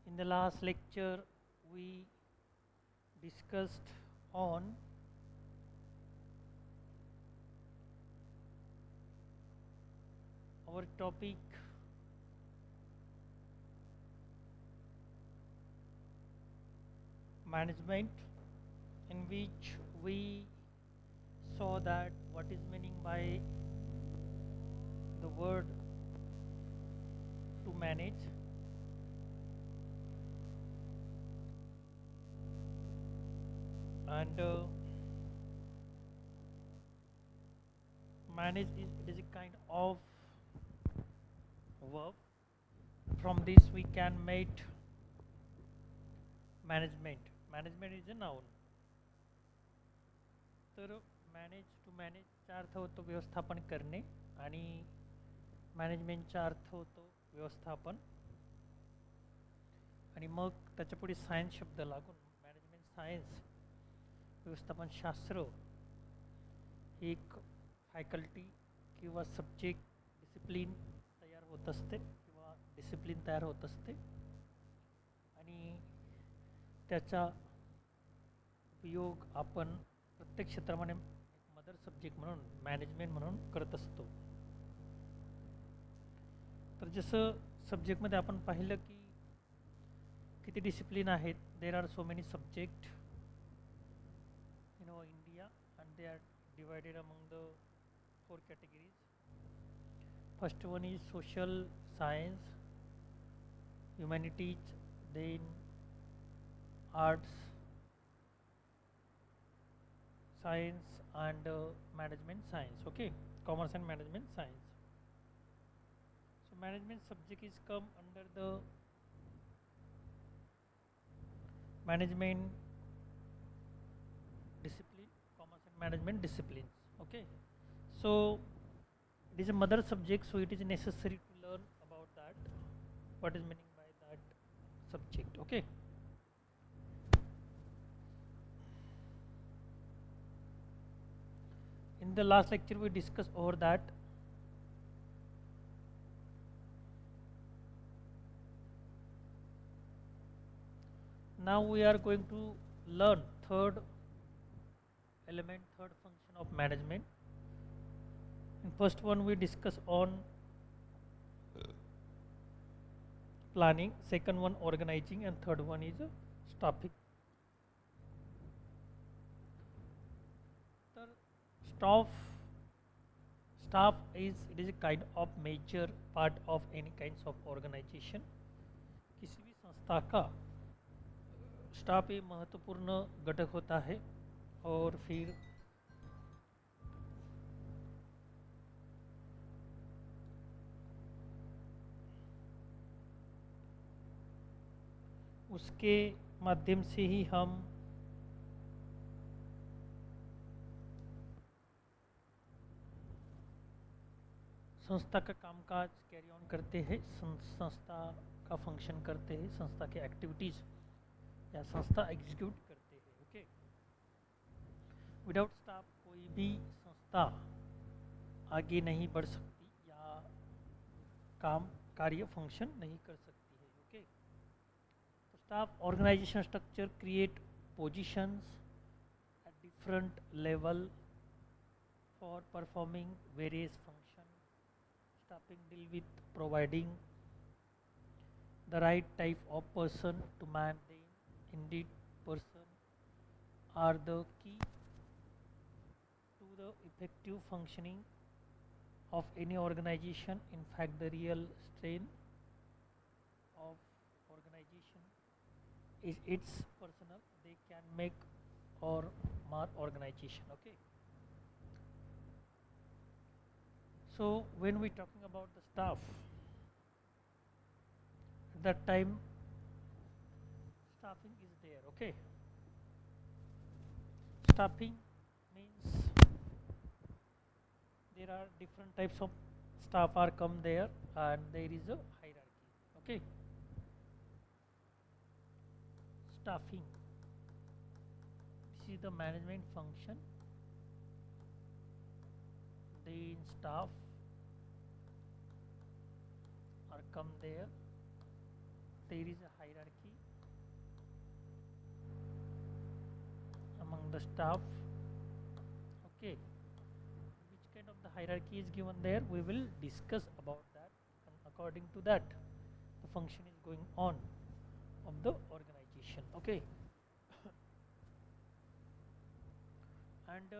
In the last lecture, we discussed on our topic management, in which we saw that what is meaning by the word to manage, and manage is a kind of verb. From this we can make management. Management is a noun. तर manage to मॅनेजचा अर्थ होतो व्यवस्थापन करणे आणि मॅनेजमेंटचा अर्थ होतो व्यवस्थापन आणि मग त्याच्या पुढे सायन्स शब्द लागून मॅनेजमेंट सायन्स व्यवस्थापन शास्त्र एक फॅकल्टी किंवा सब्जेक्ट डिसिप्लिन तयार होत असते किंवा डिसिप्लिन तयार होत असते आणि त्याचा उपयोग आपण प्रत्येक क्षेत्रामध्ये मदर सब्जेक्ट म्हणून मॅनेजमेंट म्हणून करत असतो. तर जसं सब्जेक्टमध्ये आपण पाहिलं की किती डिसिप्लिन आहेत. There are so many subject in India and they are divided among the four categories. First one is social science, humanities, then arts, science, and management science. Okay, commerce and management science. So management subject is come under the management discipline, commerce and management disciplines. Okay, so it is a mother subject, so it is necessary to learn about that, what is meaning by that subject. Okay, in the last lecture we discussed over that. Now we are going to learn third element, third function of management. In first one we discuss on planning, second one organizing, and third one is staffing. So staff is it is a kind of major part of any kinds of organization. किसी भी संस्था का staff एक महत्वपूर्ण घटक होता है और फिर उसके माध्यम से ही हम संस्था का कामकाज कैरी ऑन करते हैं, संस्था का फंक्शन करते हैं, संस्था के एक्टिविटीज़ या संस्था एग्जीक्यूट करते हैं. ओके, विदाउट स्टाफ कोई भी संस्था आगे नहीं बढ़ सकती या काम कार्य फंक्शन नहीं कर सकती है. ओके, तो staff organisation structure create positions at different level for performing various function. Staffing deal with providing the right type of person to man them. Indeed, person are the key to the effective functioning of any organization. In fact, the real strength of organization is its personnel. They can make or mar organization. Okay. So when we talking about the staff, at that time staffing is there. Okay, staffing means there are different types of staff are come there and there is a hierarchy. Okay, staffing, this is the management function. Then staff are come there, there is a hierarchy among the staff. Okay, which kind of the hierarchy is given there, we will discuss about that, and according to that the function is going on of the organization. Okay. And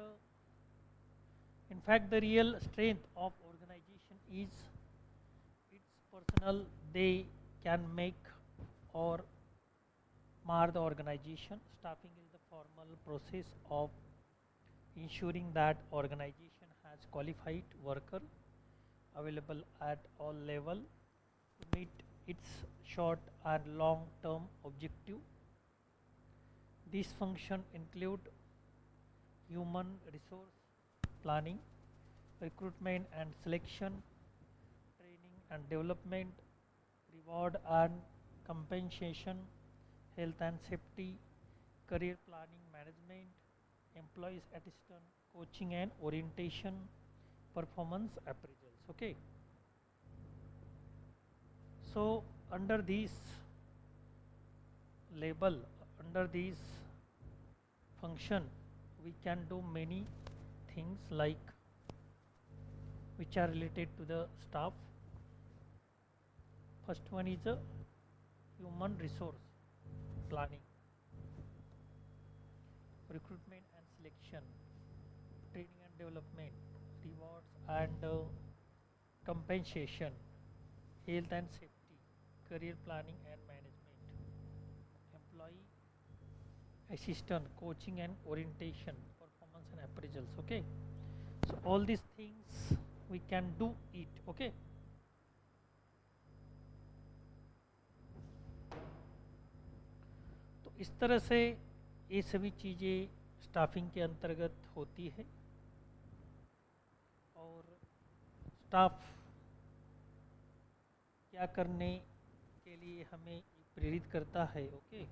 in fact the real strength of organization is its personnel. They can make or mar the organization. Staffing is the formal process of ensuring that organization has qualified worker available at all level to meet its short and long term objective. These function include human resource planning, recruitment and selection, training and development, reward and compensation, health and safety, career planning management, employees assistance, coaching and orientation, performance appraisals. Okay. So under these label, under these function, we can do many things like which are related to the staff. First one is a human resource planning, recruitment and selection, training and development, rewards and compensation, health and safety, career planning and management, employee assistance, coaching and orientation, performance and appraisals. Okay, so all these things we can do it. Okay. तो इस तरह से ये सभी चीज़ें staffing के अंतर्गत होती है, और स्टाफ क्या करने के लिए हमें प्रेरित करता है. ओके,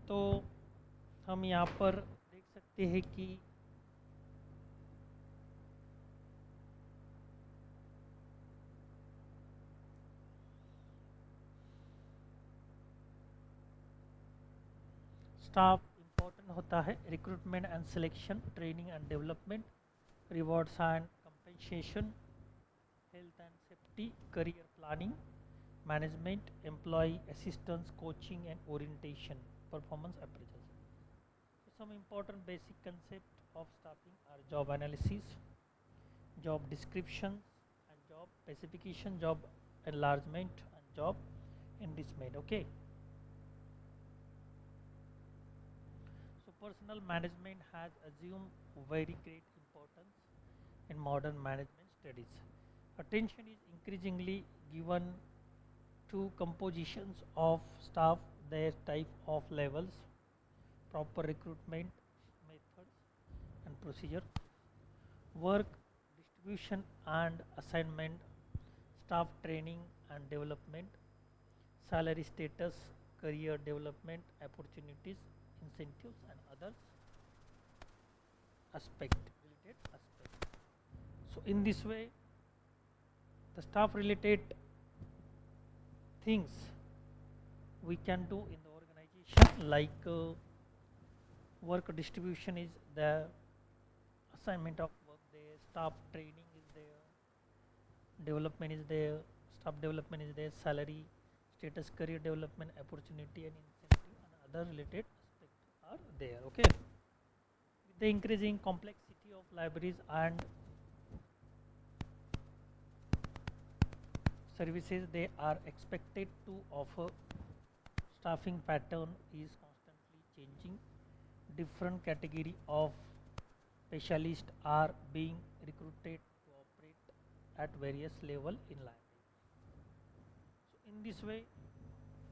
तो हम यहाँ पर देख सकते हैं कि स्टाफ इम्पोर्टेंट होता है. Recruitment and selection, training and development, rewards and compensation, health and safety, career planning, management, employ assistance, coaching and orientation, performance appraisal. Some important basic concepts of staffing are job analysis, job description and job specification, job enlargement and job enrichment. Okay, so personal management has assumed very great importance in modern management studies. Attention is increasingly given to compositions of staff, their type of levels, proper recruitment methods and procedure, work distribution and assignment, staff training and development, salary status, career development opportunities, incentives and other related aspect. So in this way the staff related things we can do in the organization, like work distribution is there, assignment of work there, staff training is there, development is there, staff development is there, salary status, career development opportunity and incentive and other related aspects are there. Okay, with the increasing complexity of libraries and services they are expected to offer, staffing pattern is constantly changing. Different category of specialists are being recruited to operate at various level in library. So in this way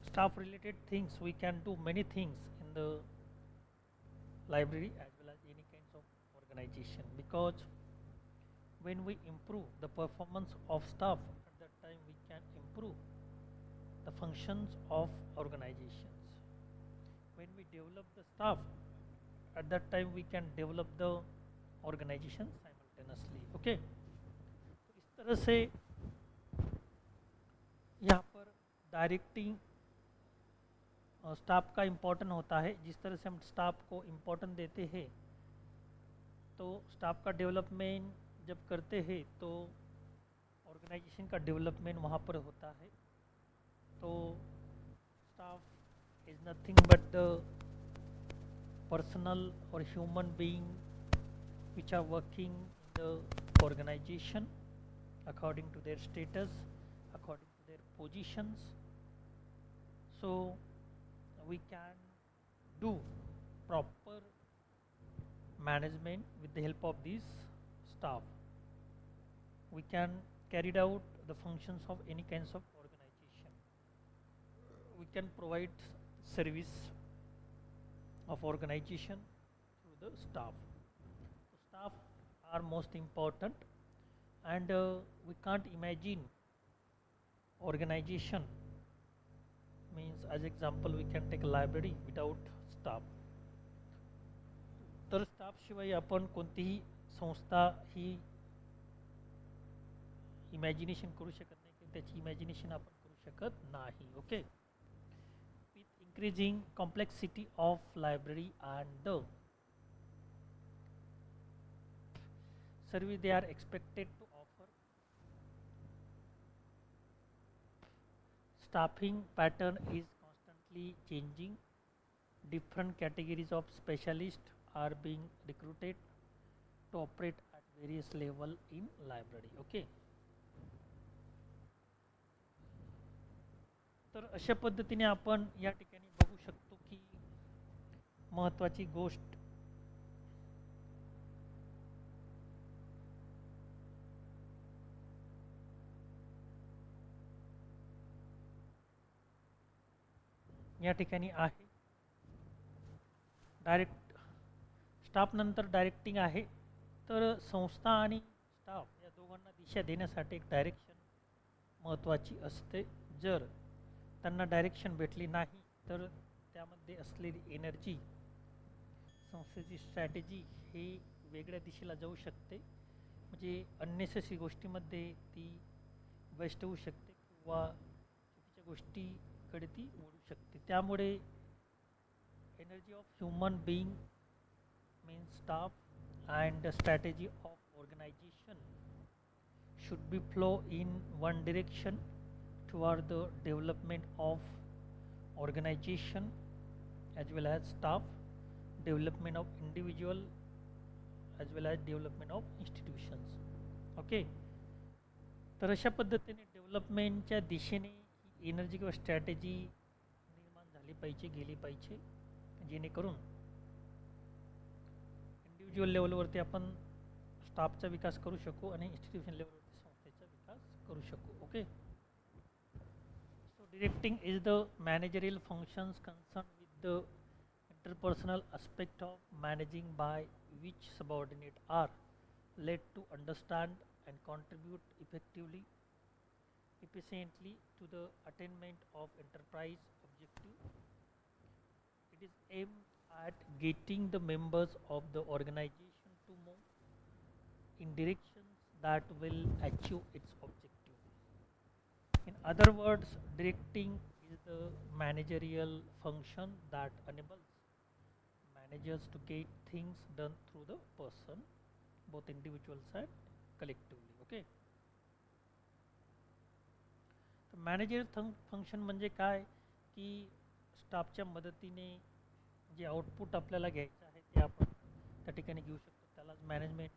staff related things we can do many things in the library as well as any kinds of organization, because when we improve the performance of staff, at that time we can improve the functions of organizations. When we develop the staff, at that time we can develop the organization simultaneously. Okay, तो इस तरह से यहाँ पर directing staff का important होता है, जिस तरह से हम स्टाफ को इम्पोर्टेंट देते हैं, तो स्टाफ का डेवलपमेंट जब करते हैं तो ऑर्गेनाइजेशन का डेवलपमेंट वहाँ पर होता है। तो staff is nothing but the personal और human being which are working in the organization according to their status, according to their positions. So we can do proper management with the help of these staff. We can carry out the functions of any kinds of organization. We can provide service of organization through the staff. So staff are most important, and we can't imagine organization, means as example we can take a library without staff. तर staff शिवाय आपण कोणतीही संस्था ही imagination करू शकत नाही किंवा त्याची इमॅजिनेशन आपण करू शकत नाही. Okay. With increasing complexity of library and the service they are expected to offer, staffing pattern is constantly changing. Different categories of specialists are being recruited to operate at various level in library. Okay. तर अशा पद्धतीने आपण या ठिकाणी बघू शकतो की महत्त्वाची गोष्ट या ठिकाणी आहे. डायरेक्ट स्टाफ नंतर डायरेक्टिंग आहे. तर संस्था आणि स्टाफ या दोघांना दिशा देण्यासाठी एक डायरेक्शन महत्त्वाची असते. जर त्यांना डायरेक्शन भेटली नाही तर त्यामध्ये असलेली एनर्जी, संस्थेची स्ट्रॅटेजी हे वेगळ्या दिशेला जाऊ शकते. म्हणजे अननेसेसरी गोष्टीमध्ये ती वेस्ट होऊ शकते किंवा चुकीच्या गोष्टीकडे ती ओढू शकते. त्यामुळे energy of human being means staff and strategy of organisation should be flow in one direction toward the development of organization as well as staff, development of individual as well as development of institutions. Okay. तर अशा पद्धतीने डेव्हलपमेंटच्या दिशेने ही energy किंवा strategy निर्माण झाली पाहिजे, गेली पाहिजे, जेणेकरून इंडिव्हिज्युअल लेवलवरती आपण स्टाफचा विकास करू शकू आणि इन्स्टिट्यूशन लेवलवरती संस्थेचा विकास करू शकू. Okay. So directing is the managerial functions concern with the interpersonal aspect of managing, by which subordinate are led to understand and contribute effectively, efficiently to the attainment of enterprise objective. It is aimed at getting the members of the organization to move in directions that will achieve its objective. In other words, directing is the managerial function that enables managers to get things done through the person, both individuals and collectively. Okay. तर manager function म्हणजे काय की स्टाफच्या मदतीने जे output आपल्याला घ्यायचं आहे ते आपण त्या ठिकाणी घेऊ शकतो. त्यालाच मॅनेजमेंट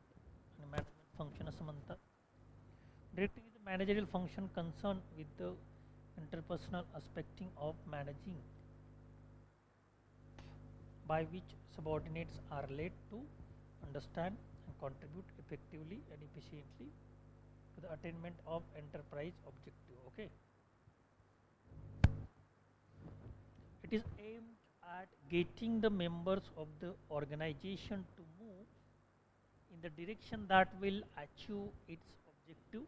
आणि मॅनेजमेंट फंक्शन असं म्हणतात. Directing is the managerial function concern with the interpersonal aspecting of managing, by which subordinates are led to understand and contribute effectively and efficiently to the attainment of enterprise objective. Okay. It is aimed at getting the members of the organization to move in the direction that will achieve its objective.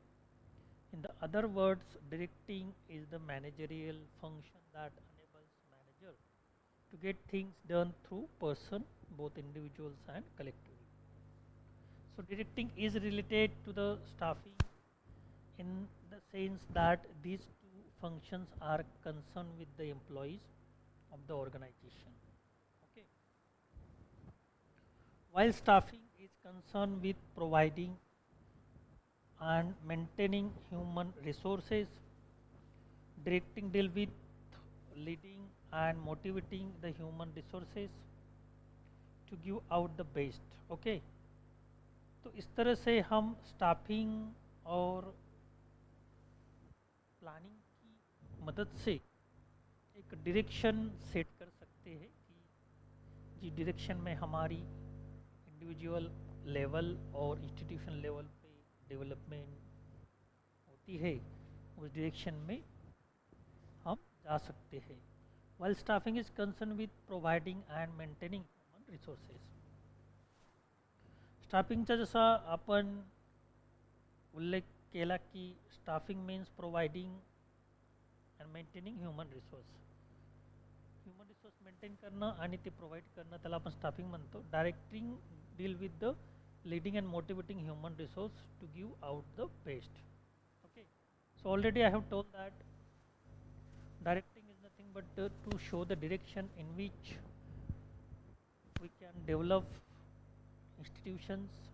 In the other words, directing is the managerial function that enables manager to get things done through person, both individuals and collectively. So directing is related to the staffing in the sense that these two functions are concerned with the employees of the organization. Okay. While staffing is concerned with providing and maintaining human resources, directing deal with leading and motivating the human resources to give out the best. Okay, तो इस तरह से हम staffing और planning की मदद से एक डायरेक्शन सेट कर सकते हैं कि जिस डायरेक्शन में हमारी इंडिविजुअल लेवल और इंस्टीट्यूशन लेवल पे डेवलपमेंट होती है, उस डायरेक्शन में हम जा सकते हैं. While staffing is concerned with providing and maintaining human resources. स्टाफिंगचा जसा आपण उल्लेख केला की staffing means providing and maintaining human resource. Human resource maintain करणं आणि ते प्रोव्हाइड करणं त्याला आपण स्टाफिंग म्हणतो. Directing deal with the leading and motivating human resource to give out the best. Okay, so already I have told that directing is nothing but to show the direction in which we can develop institutions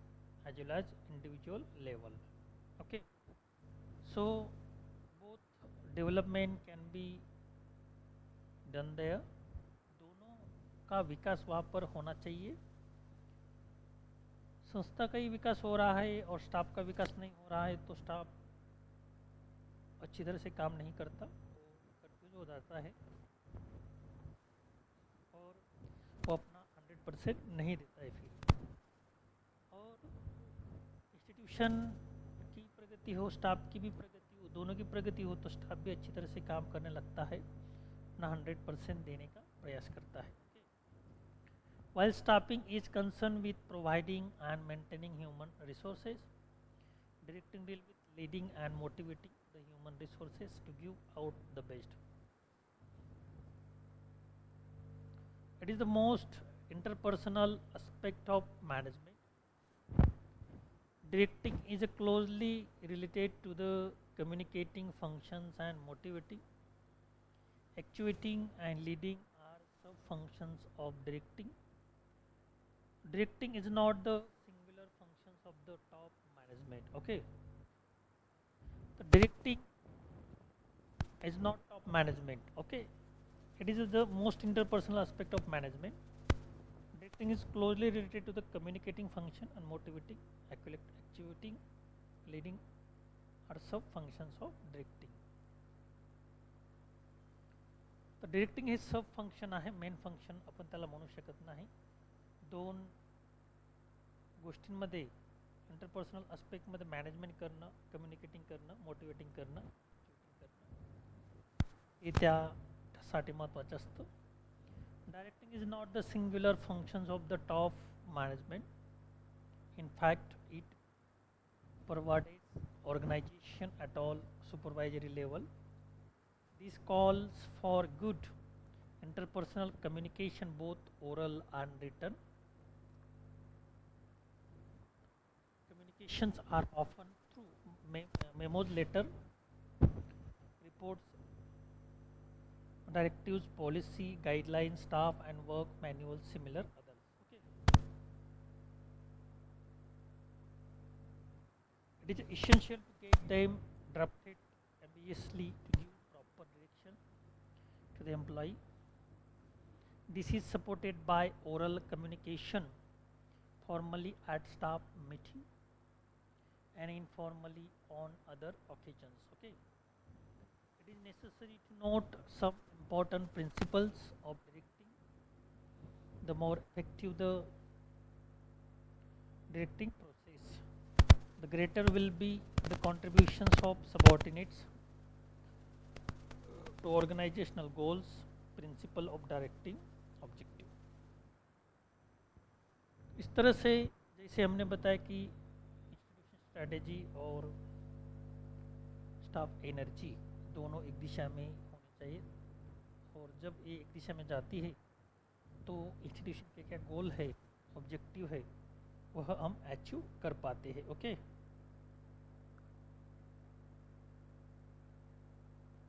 as well as individual level. Okay, so both development can be done there. दोनों का विकास वहाँ पर होना चाहिए. संस्था का ही विकास हो रहा है और स्टाफ का विकास नहीं हो रहा है तो स्टाफ अच्छी तरह से काम नहीं करता, हो जाता है और वो अपना 100% नहीं देता है फिर. और इंस्टीट्यूशन की प्रगति हो, स्टाफ की भी प्रगति हो, दोनों की प्रगति हो तो स्टाफ भी अच्छी तरह से काम करने लगता है, अपना 100% देने का प्रयास करता है. While staffing is concerned with providing and maintaining human resources, directing deal with leading and motivating the human resources to give out the best. It is the most interpersonal aspect of management. Directing is closely related to the communicating functions and motivating. Actuating and leading are sub-functions of directing. Directing is not the singular functions of the top management. Okay, the directing is not top management. Okay, it is the most interpersonal aspect of management. Directing is closely related to the communicating function and motivating, actuating, leading are sub-functions of directing. तर directing हे सब function आहे, main function आपण त्याला म्हणू शकत नाही. दोन गोष्टींमध्ये इंटरपर्सनल आस्पेक्टमध्ये मॅनेजमेंट करणं, कम्युनिकेटिंग करणं, मोटिवेटिंग करणं, हे त्यासाठी महत्त्वाचं असतं. Directing is not the singular functions of the top management. In fact it pervades organization at all supervisory level. This calls for good interpersonal communication, both oral and written. Communications are often through memos, letter, reports, directives, policy, guidelines, staff and work manuals, similar others. Okay. It is essential to get them drafted ambitiously to give proper direction to the employee. This is supported by oral communication, formally at staff meeting and informally on other occasions. Okay. It is necessary to note some important principles of directing. The more effective the directing process, the greater will be the contributions of subordinates to organizational goals. Principle of directing objective. इस तरह से जैसे हमने बताया कि institution strategy और staff energy दोनों एक दिशा में होनी चाहिए, और जब ये एक दिशा में जाती है तो इंस्टीट्यूशन के क्या गोल है, ऑब्जेक्टिव है, वह हम अचीव कर पाते हैं. ओके.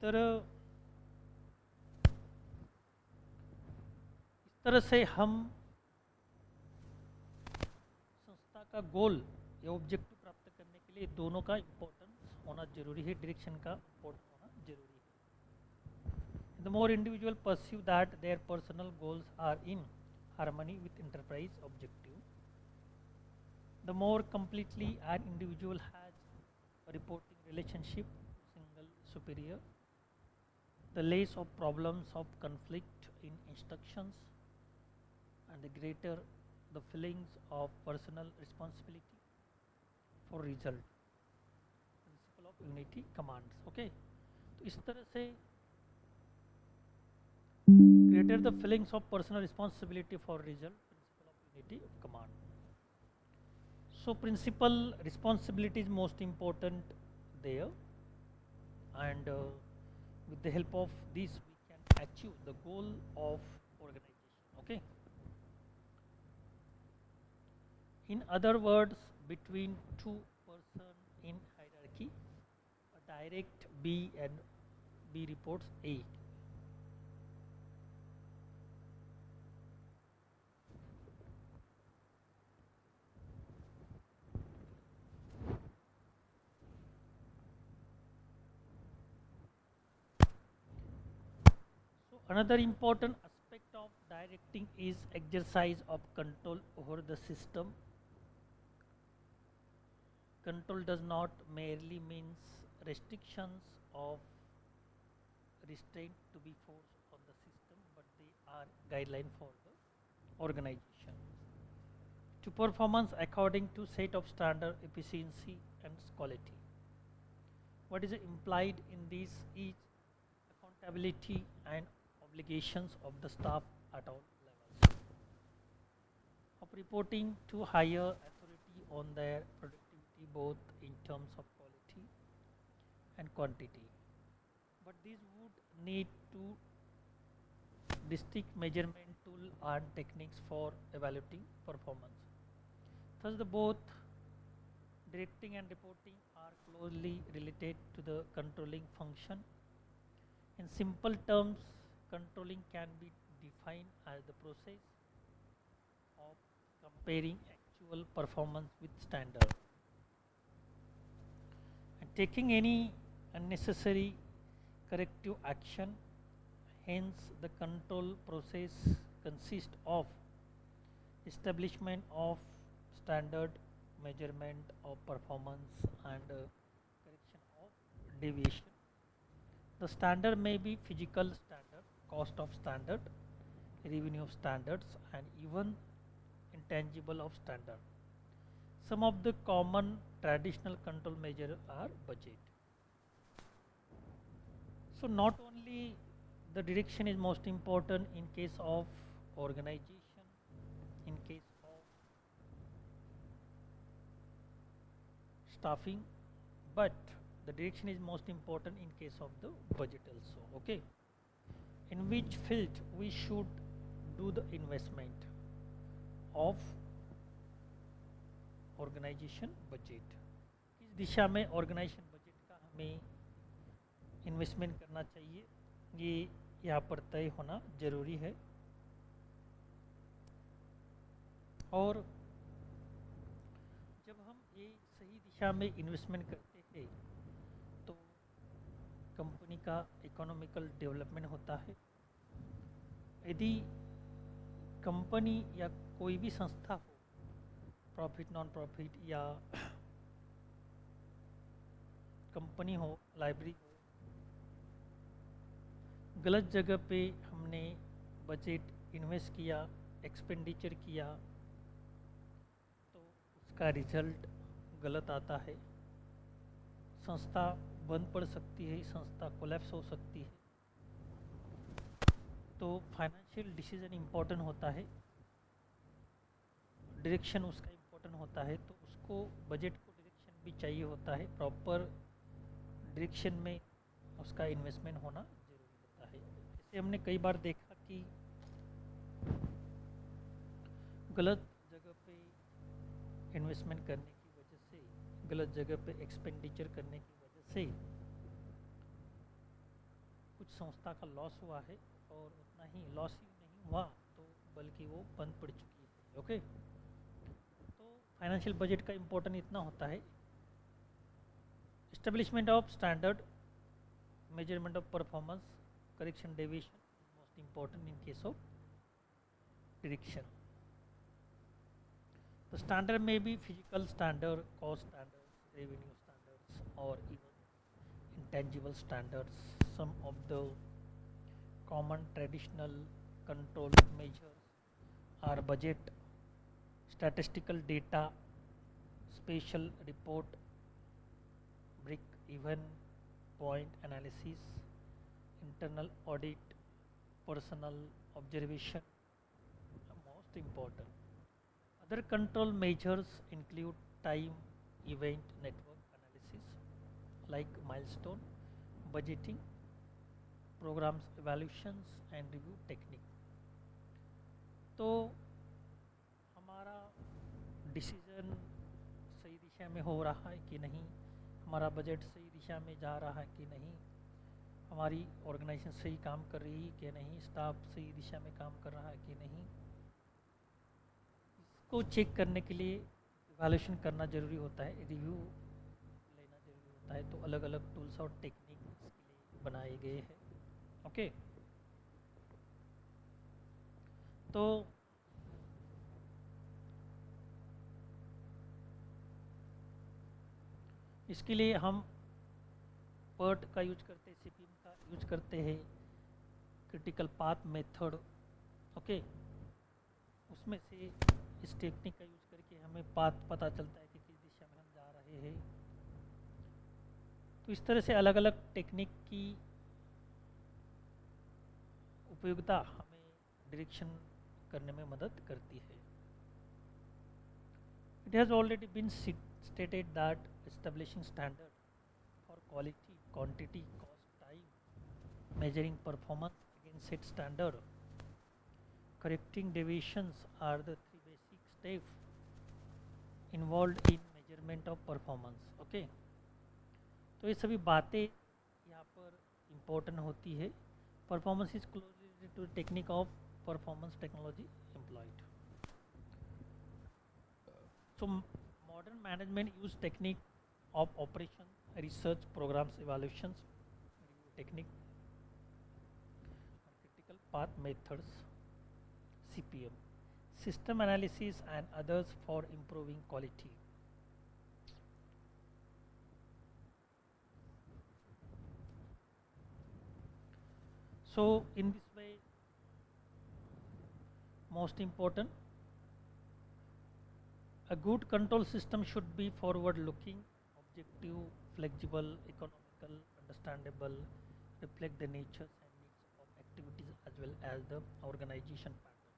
तर तरह से हम संस्था का गोल या ऑब्जेक्टिव प्राप्त करने के लिए दोनों का इम्पोर्टेंस होना जरूरी है, डायरेक्शन का इम्पोर्टेंस होना जरूरी है। The more individual perceive that their personal goals are in harmony with enterprise objective, the more completely an individual has a reporting relationship to single superior, the less of problems of conflict in instructions, and the greater the feelings of personal responsibility for result. Principle of unity commands. Okay, तो इस तरह से greater the feelings of personal responsibility for result. Principle of unity command. So principal responsibility is most important there, and with the help of this we can achieve the goal of organization. Okay. In other words, between two person in hierarchy, a direct B and B reports A. So another important aspect of directing is exercise of control over the system. Control does not merely means restrictions of restraint to be forced on the system, but they are guideline for the organization to performance according to set of standard efficiency and quality. What is implied in this is accountability and obligations of the staff at all levels of reporting to higher authority on their productivity both in terms of quality and quantity. But these would need to distinct measurement tool and techniques for evaluating performance. Thus, the both directing and reporting are closely related to the controlling function. In simple terms, controlling can be defined as the process of comparing actual performance with standard and taking any unnecessary corrective action. Hence, the control process consists of establishment of standard, measurement of performance, and correction of deviation. The standard may be physical standard, cost of standard, revenue standards, and even intangible of standard. Some of the common traditional control measures are budget. So not only the direction is most important in case of organization, in case of staffing, but the direction is most important in case of the budget also. Okay, in which field we should do the investment of organisation budget, किस दिशा में organisation budget का हमें investment करना चाहिए, ये यहाँ पर तय होना जरूरी है। और जब हम ये सही दिशा में इन्वेस्टमेंट करते हैं तो कंपनी का इकोनॉमिकल डेवलपमेंट होता है। यदि कंपनी या कोई भी संस्था हो, प्रॉफिट नॉन प्रॉफिट या कंपनी हो, लाइब्रेरी हो, गलत जगह पे हमने बजट इन्वेस्ट किया, एक्सपेंडिचर किया, तो उसका रिजल्ट गलत आता है। संस्था बंद पड़ सकती है, संस्था कोलैप्स हो सकती है। तो फाइनेंशियल डिसीजन इम्पोर्टेंट होता है, डायरेक्शन उसका इम्पोर्टेंट होता है, तो उसको बजट को डायरेक्शन भी चाहिए होता है। प्रॉपर डायरेक्शन में उसका इन्वेस्टमेंट होना जरूरी होता है। जैसे हमने कई बार देखा कि गलत जगह पे इन्वेस्टमेंट करने की वजह से, गलत जगह पे एक्सपेंडिचर करने की वजह से कुछ संस्था का लॉस हुआ है, और उतना ही लॉस ही नहीं हुआ तो बल्कि वो बंद पड़ चुकी है। ओके, तो फाइनेंशियल बजट का इम्पोर्टेंट इतना होता है। Establishment of standard, measurement of performance, correction deviation is most important in case of direction. The standard may be physical standard, cost standards, revenue standards, or even intangible standards. Some of the common traditional control measures are budget, statistical data, spatial report, break even point analysis, internal audit, personal observation are most important. Other control measures include time, event, network analysis like milestone, budgeting, programs evaluations and review technique. तो हमारा decision सही दिशा में हो रहा है कि नहीं, हमारा बजट सही दिशा में जा रहा है कि नहीं, हमारी ऑर्गेनाइजेशन सही काम कर रही है कि नहीं, स्टाफ सही दिशा में काम कर रहा है कि नहीं, इसको चेक करने के लिए इवैल्यूएशन करना ज़रूरी होता है, रिव्यू लेना ज़रूरी होता है। तो अलग अलग टूल्स और टेक्निक इसके लिए बनाए गए हैं। ओके, तो इसके लिए हम पर्ट का यूज करते हैं, सीपीएम का यूज करते हैं, क्रिटिकल पाथ मेथड। ओके, उसमें से इस टेक्निक का यूज करके हमें पाथ पता चलता है कि किस दिशा में हम जा रहे हैं। तो इस तरह से अलग अलग टेक्निक की उपयोगिता हमें डायरेक्शन करने में मदद करती है। It has already been stated that establishing standard for quality, quantity, cost, time, measuring performance against set standard, correcting deviations are the three basic steps involved in measurement of performance. Okay, तो ये सभी बातें यहाँ पर important होती है। Performance is closely related to technique of performance technology employed. So modern management use technique of operation, research, programs, evaluations, review technique, and critical path methods, CPM, system analysis, and others for improving quality. So in this way, most important, a good control system should be forward-looking, objective, flexible, economical, understandable, reflect the natures and needs of activities as well as the organization pattern.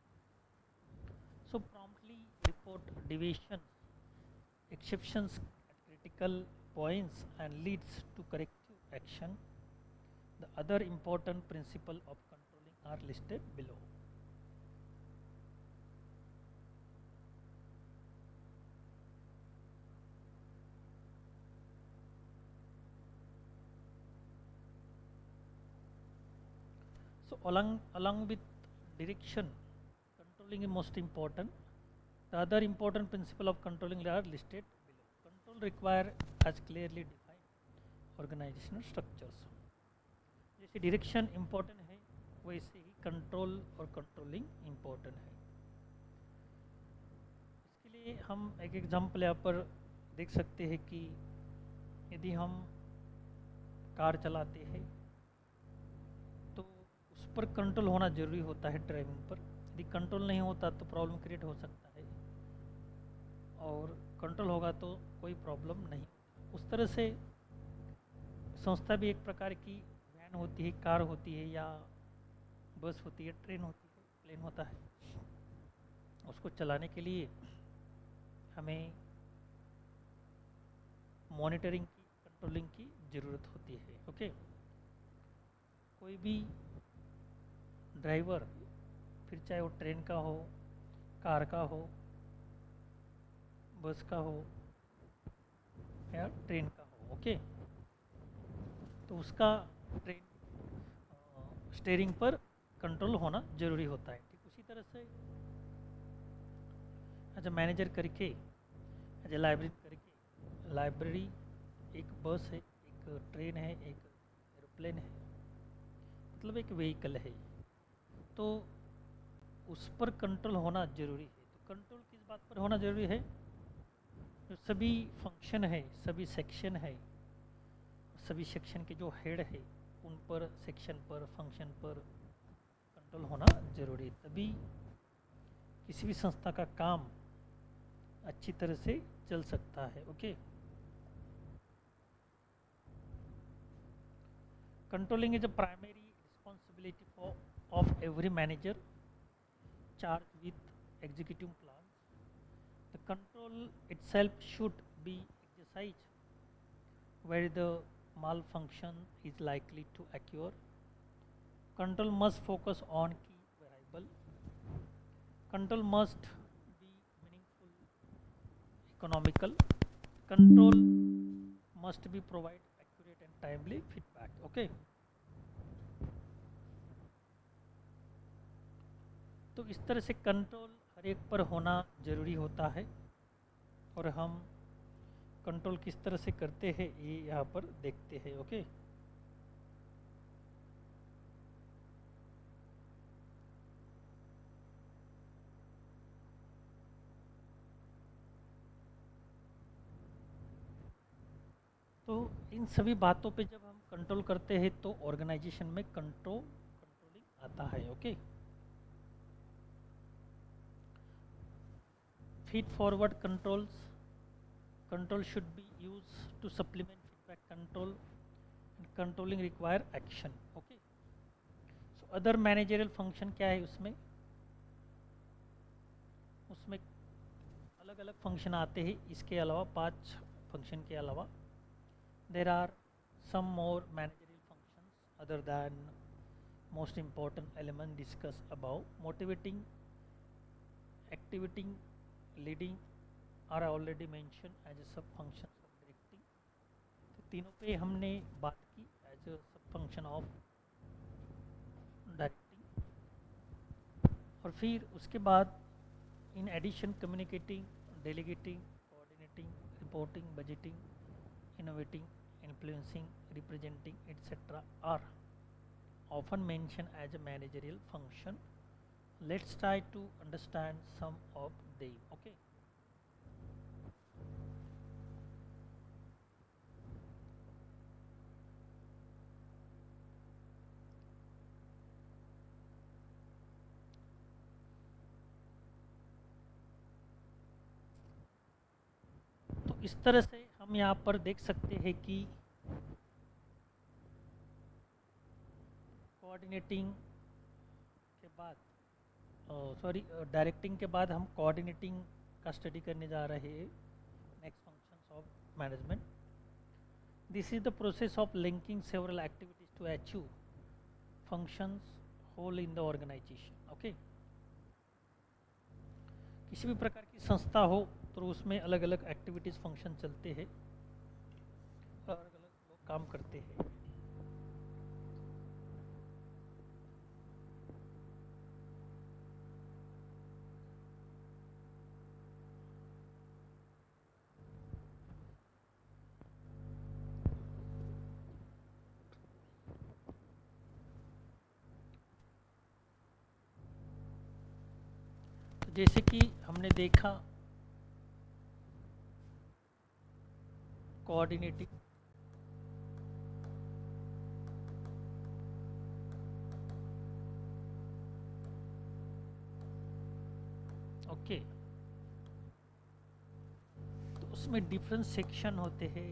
So promptly report deviations, exceptions at critical points and leads to corrective action. The other important principles of controlling are listed below. So along with direction, controlling is most important. The other important principle of controlling are listed below. Control require as clearly defined organizational structures. जैसे direction important है, वैसे ही control और controlling important है। इसके लिए हम एक example यहाँ पर देख सकते हैं कि यदि हम कार चलाते हैं तो उस पर कंट्रोल होना ज़रूरी होता है ड्राइविंग पर। यदि कंट्रोल नहीं होता तो प्रॉब्लम क्रिएट हो सकता है, और कंट्रोल होगा तो कोई प्रॉब्लम नहीं। उस तरह से संस्था भी एक प्रकार की वैन होती है, कार होती है, या बस होती है, ट्रेन होती है, प्लेन होता है। उसको चलाने के लिए हमें मॉनिटरिंग की, कंट्रोलिंग की ज़रूरत होती है। ओके, कोई भी ड्राइवर, फिर चाहे वो ट्रेन का हो, कार का हो, बस का हो या ट्रेन का हो, ओके, तो उसका ट्रेन स्टीयरिंग पर कंट्रोल होना ज़रूरी होता है। ठीक उसी तरह से एज ए मैनेजर करके, एज ए लाइब्रेरी करके, लाइब्रेरी एक बस है, एक ट्रेन है, एक एरोप्लेन है, मतलब एक व्हीकल है, तो उस पर कंट्रोल होना जरूरी है। तो कंट्रोल किस बात पर होना जरूरी है? जो सभी फंक्शन है, सभी सेक्शन है, सभी सेक्शन के जो हेड है उन पर, सेक्शन पर, फंक्शन पर कंट्रोल होना जरूरी है, तभी किसी भी संस्था का काम अच्छी तरह से चल सकता है। Okay, controlling is a primary responsibility of every manager charged with executing plans. The control itself should be exercised where the malfunction is likely to occur. Control must focus on key variable. Control must be meaningful, economical. Control must be provide accurate and timely feedback. Okay. तो इस तरह से control हर एक पर होना ज़रूरी होता है, और हम कंट्रोल किस तरह से करते हैं ये यहाँ पर देखते हैं। ओके, तो इन सभी बातों पे जब हम कंट्रोल करते हैं तो ऑर्गेनाइजेशन में कंट्रोलिंग आता है। Okay, feed forward control should be used to supplement feedback control, and controlling require action. Okay, so other managerial function क्या है? उसमें अलग अलग फंक्शन आते हैं, इसके अलावा 5 फंक्शन के अलावा there are some more managerial functions other than most important element discussed above. Motivating, activating, leading are already mentioned as a sub functions of directing. तो तीनों पे हमने बात की एज अ सब फंक्शन ऑफ डायरेक्टिंग, और फिर उसके बाद in addition communicating, delegating, coordinating, reporting, budgeting, innovating, influencing, representing, etc. are often mentioned as a managerial function. Let's try to understand some of them. Okay. तो इस तरह से हम यहाँ पर देख सकते हैं कि कोऑर्डिनेटिंग के बाद, डायरेक्टिंग के बाद हम कोऑर्डिनेटिंग का स्टडी करने जा रहे हैं, next functions of management. This is the process of linking several activities to achieve functions whole in the organisation. Okay, किसी भी प्रकार की संस्था हो तो उसमें अलग अलग एक्टिविटीज़ फंक्शन चलते हैं, अलग अलग लोग काम करते हैं. तो जैसे कि हमने देखा कोऑर्डिनेटिंग, ओके, तो उसमें डिफरेंट सेक्शन होते हैं,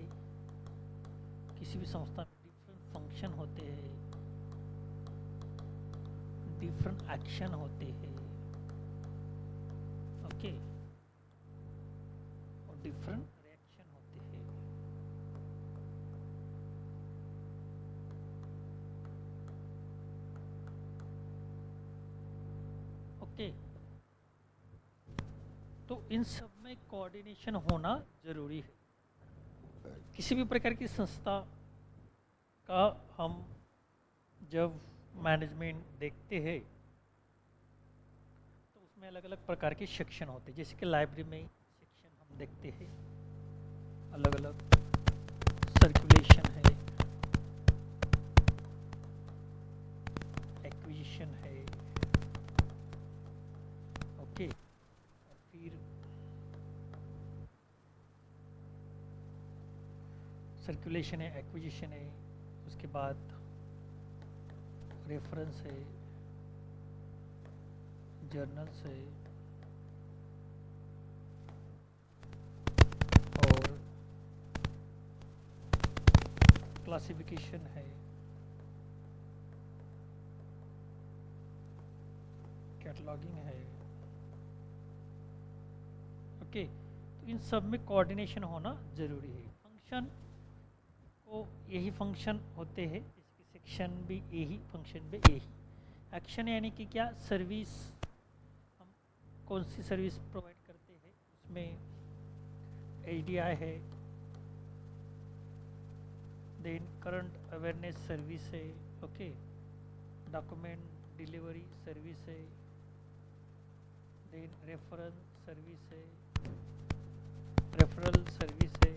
किसी भी संस्था में डिफरेंट फंक्शन होते हैं, डिफरेंट एक्शन होते हैं, ओके, और डिफरेंट रिएक्शन होते हैं. ओके, तो इन सब में कोऑर्डिनेशन होना जरूरी है. किसी भी प्रकार की संस्था का हम जब मैनेजमेंट देखते हैं इसमें अलग अलग प्रकार के सेक्शन होते हैं, जैसे कि लाइब्रेरी में सेक्शन हम देखते हैं अलग अलग। सर्कुलेशन है, एक्विजिशन है, ओके, और फिर सर्कुलेशन है, एक्विजिशन है, उसके बाद रेफरेंस है, जर्नल्स है, और क्लासिफिकेशन है, कैटलॉगिंग है, ओके। तो इन सब में कोऑर्डिनेशन होना जरूरी है। फंक्शन को यही फंक्शन होते हैं, इसकी सेक्शन भी यही, फंक्शन भी यही। एक्शन यानी कि क्या, सर्विस, हम कौन सी सर्विस प्रोवाइड करते हैं, उसमें एचडीआई है, देन करंट अवेयरनेस सर्विस है, ओके, डॉक्यूमेंट डिलीवरी सर्विस है, देन रेफरेंस सर्विस है, रेफरल सर्विस है।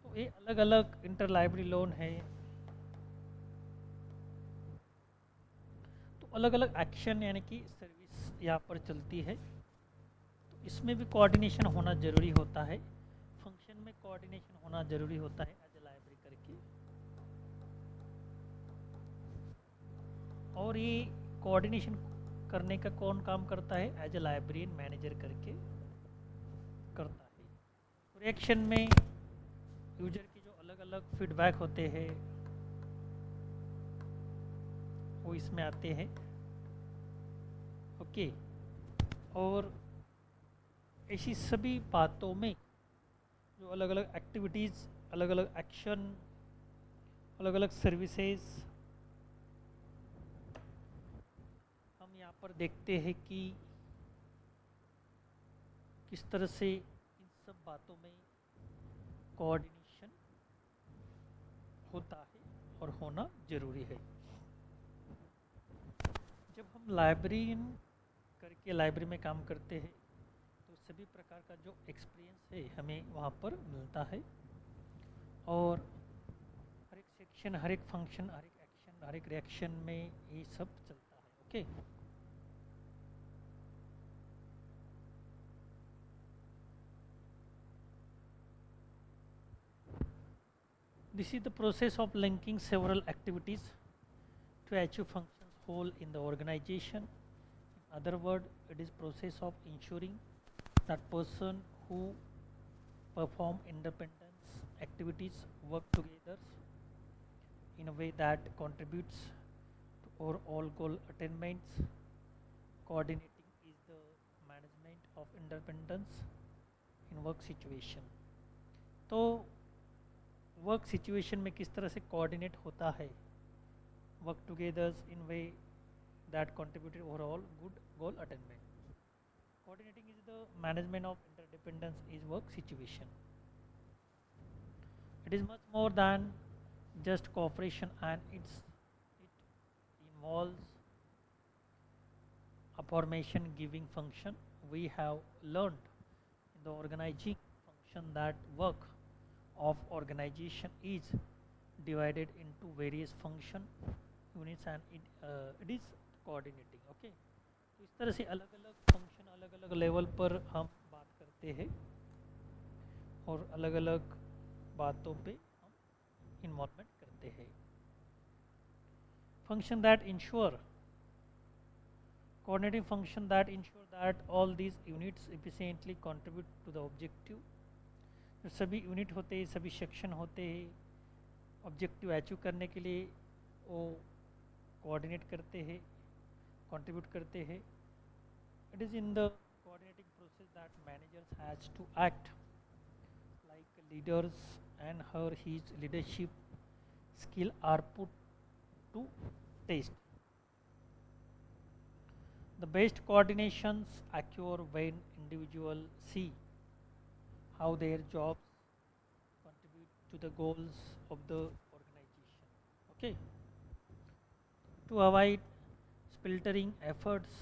तो ये अलग अलग इंटर लाइब्रेरी लोन है। तो अलग अलग एक्शन यानी कि सर्विस यहाँ पर चलती है, तो इसमें भी कोऑर्डिनेशन होना ज़रूरी होता है। फंक्शन में कोऑर्डिनेशन होना ज़रूरी होता है एज ए लाइब्रेरी करके। और ये कोऑर्डिनेशन करने का कौन काम करता है, एज ए लाइब्रेरियन मैनेजर करके करता है। रिएक्शन में यूजर के जो अलग अलग फीडबैक होते हैं वो इसमें आते हैं, ओके। और ऐसी सभी बातों में जो अलग अलग एक्टिविटीज़, अलग अलग एक्शन, अलग अलग सर्विसेज हम यहाँ पर देखते हैं कि किस तरह से इन सब बातों में कोऑर्डिनेशन होता है और होना ज़रूरी है। जब हम लाइब्रेरियन करके लाइब्रेरी में काम करते हैं तो सभी प्रकार का जो एक्सपीरियंस है हमें वहाँ पर मिलता है, और हर एक सेक्शन, हर एक फंक्शन, हर एक एक्शन, हर एक रिएक्शन में ये सब चलता है, okay. This is the process of linking several activities to achieve functions whole in the organization. In other words, it is process of ensuring that person who perform independence activities work together in a way that contributes to overall goal attainments. Coordinating is the management of independence in work situation. तो work situation में किस तरह से coordinate होता है, work togethers in way that contributed overall good goal attainment. Coordinating is the management of interdependence is work situation. It is much more than just cooperation, and it involves a formation giving function. We have learned in the organizing function that work of organization is divided into various function units and it is coordinating, okay। तो इस तरह से अलग अलग function अलग अलग level पर हम बात करते हैं और अलग अलग बातों पे हम इन्वॉल्वमेंट करते हैं। Function that ensure, coordinating function that ensure that all these units efficiently contribute to the objective। जो सभी यूनिट होते हैं, सभी सेक्शन होते हैं, ऑब्जेक्टिव अचीव करने के लिए वो कोऑर्डिनेट करते हैं, कंट्रीब्यूट करते हैं। It is in the coordinating process that managers has to act like leaders and her his leadership skill are put to test। The best coordinations occur when individuals see how their jobs contribute to the goals of the organization, okay। To avoid filtering efforts,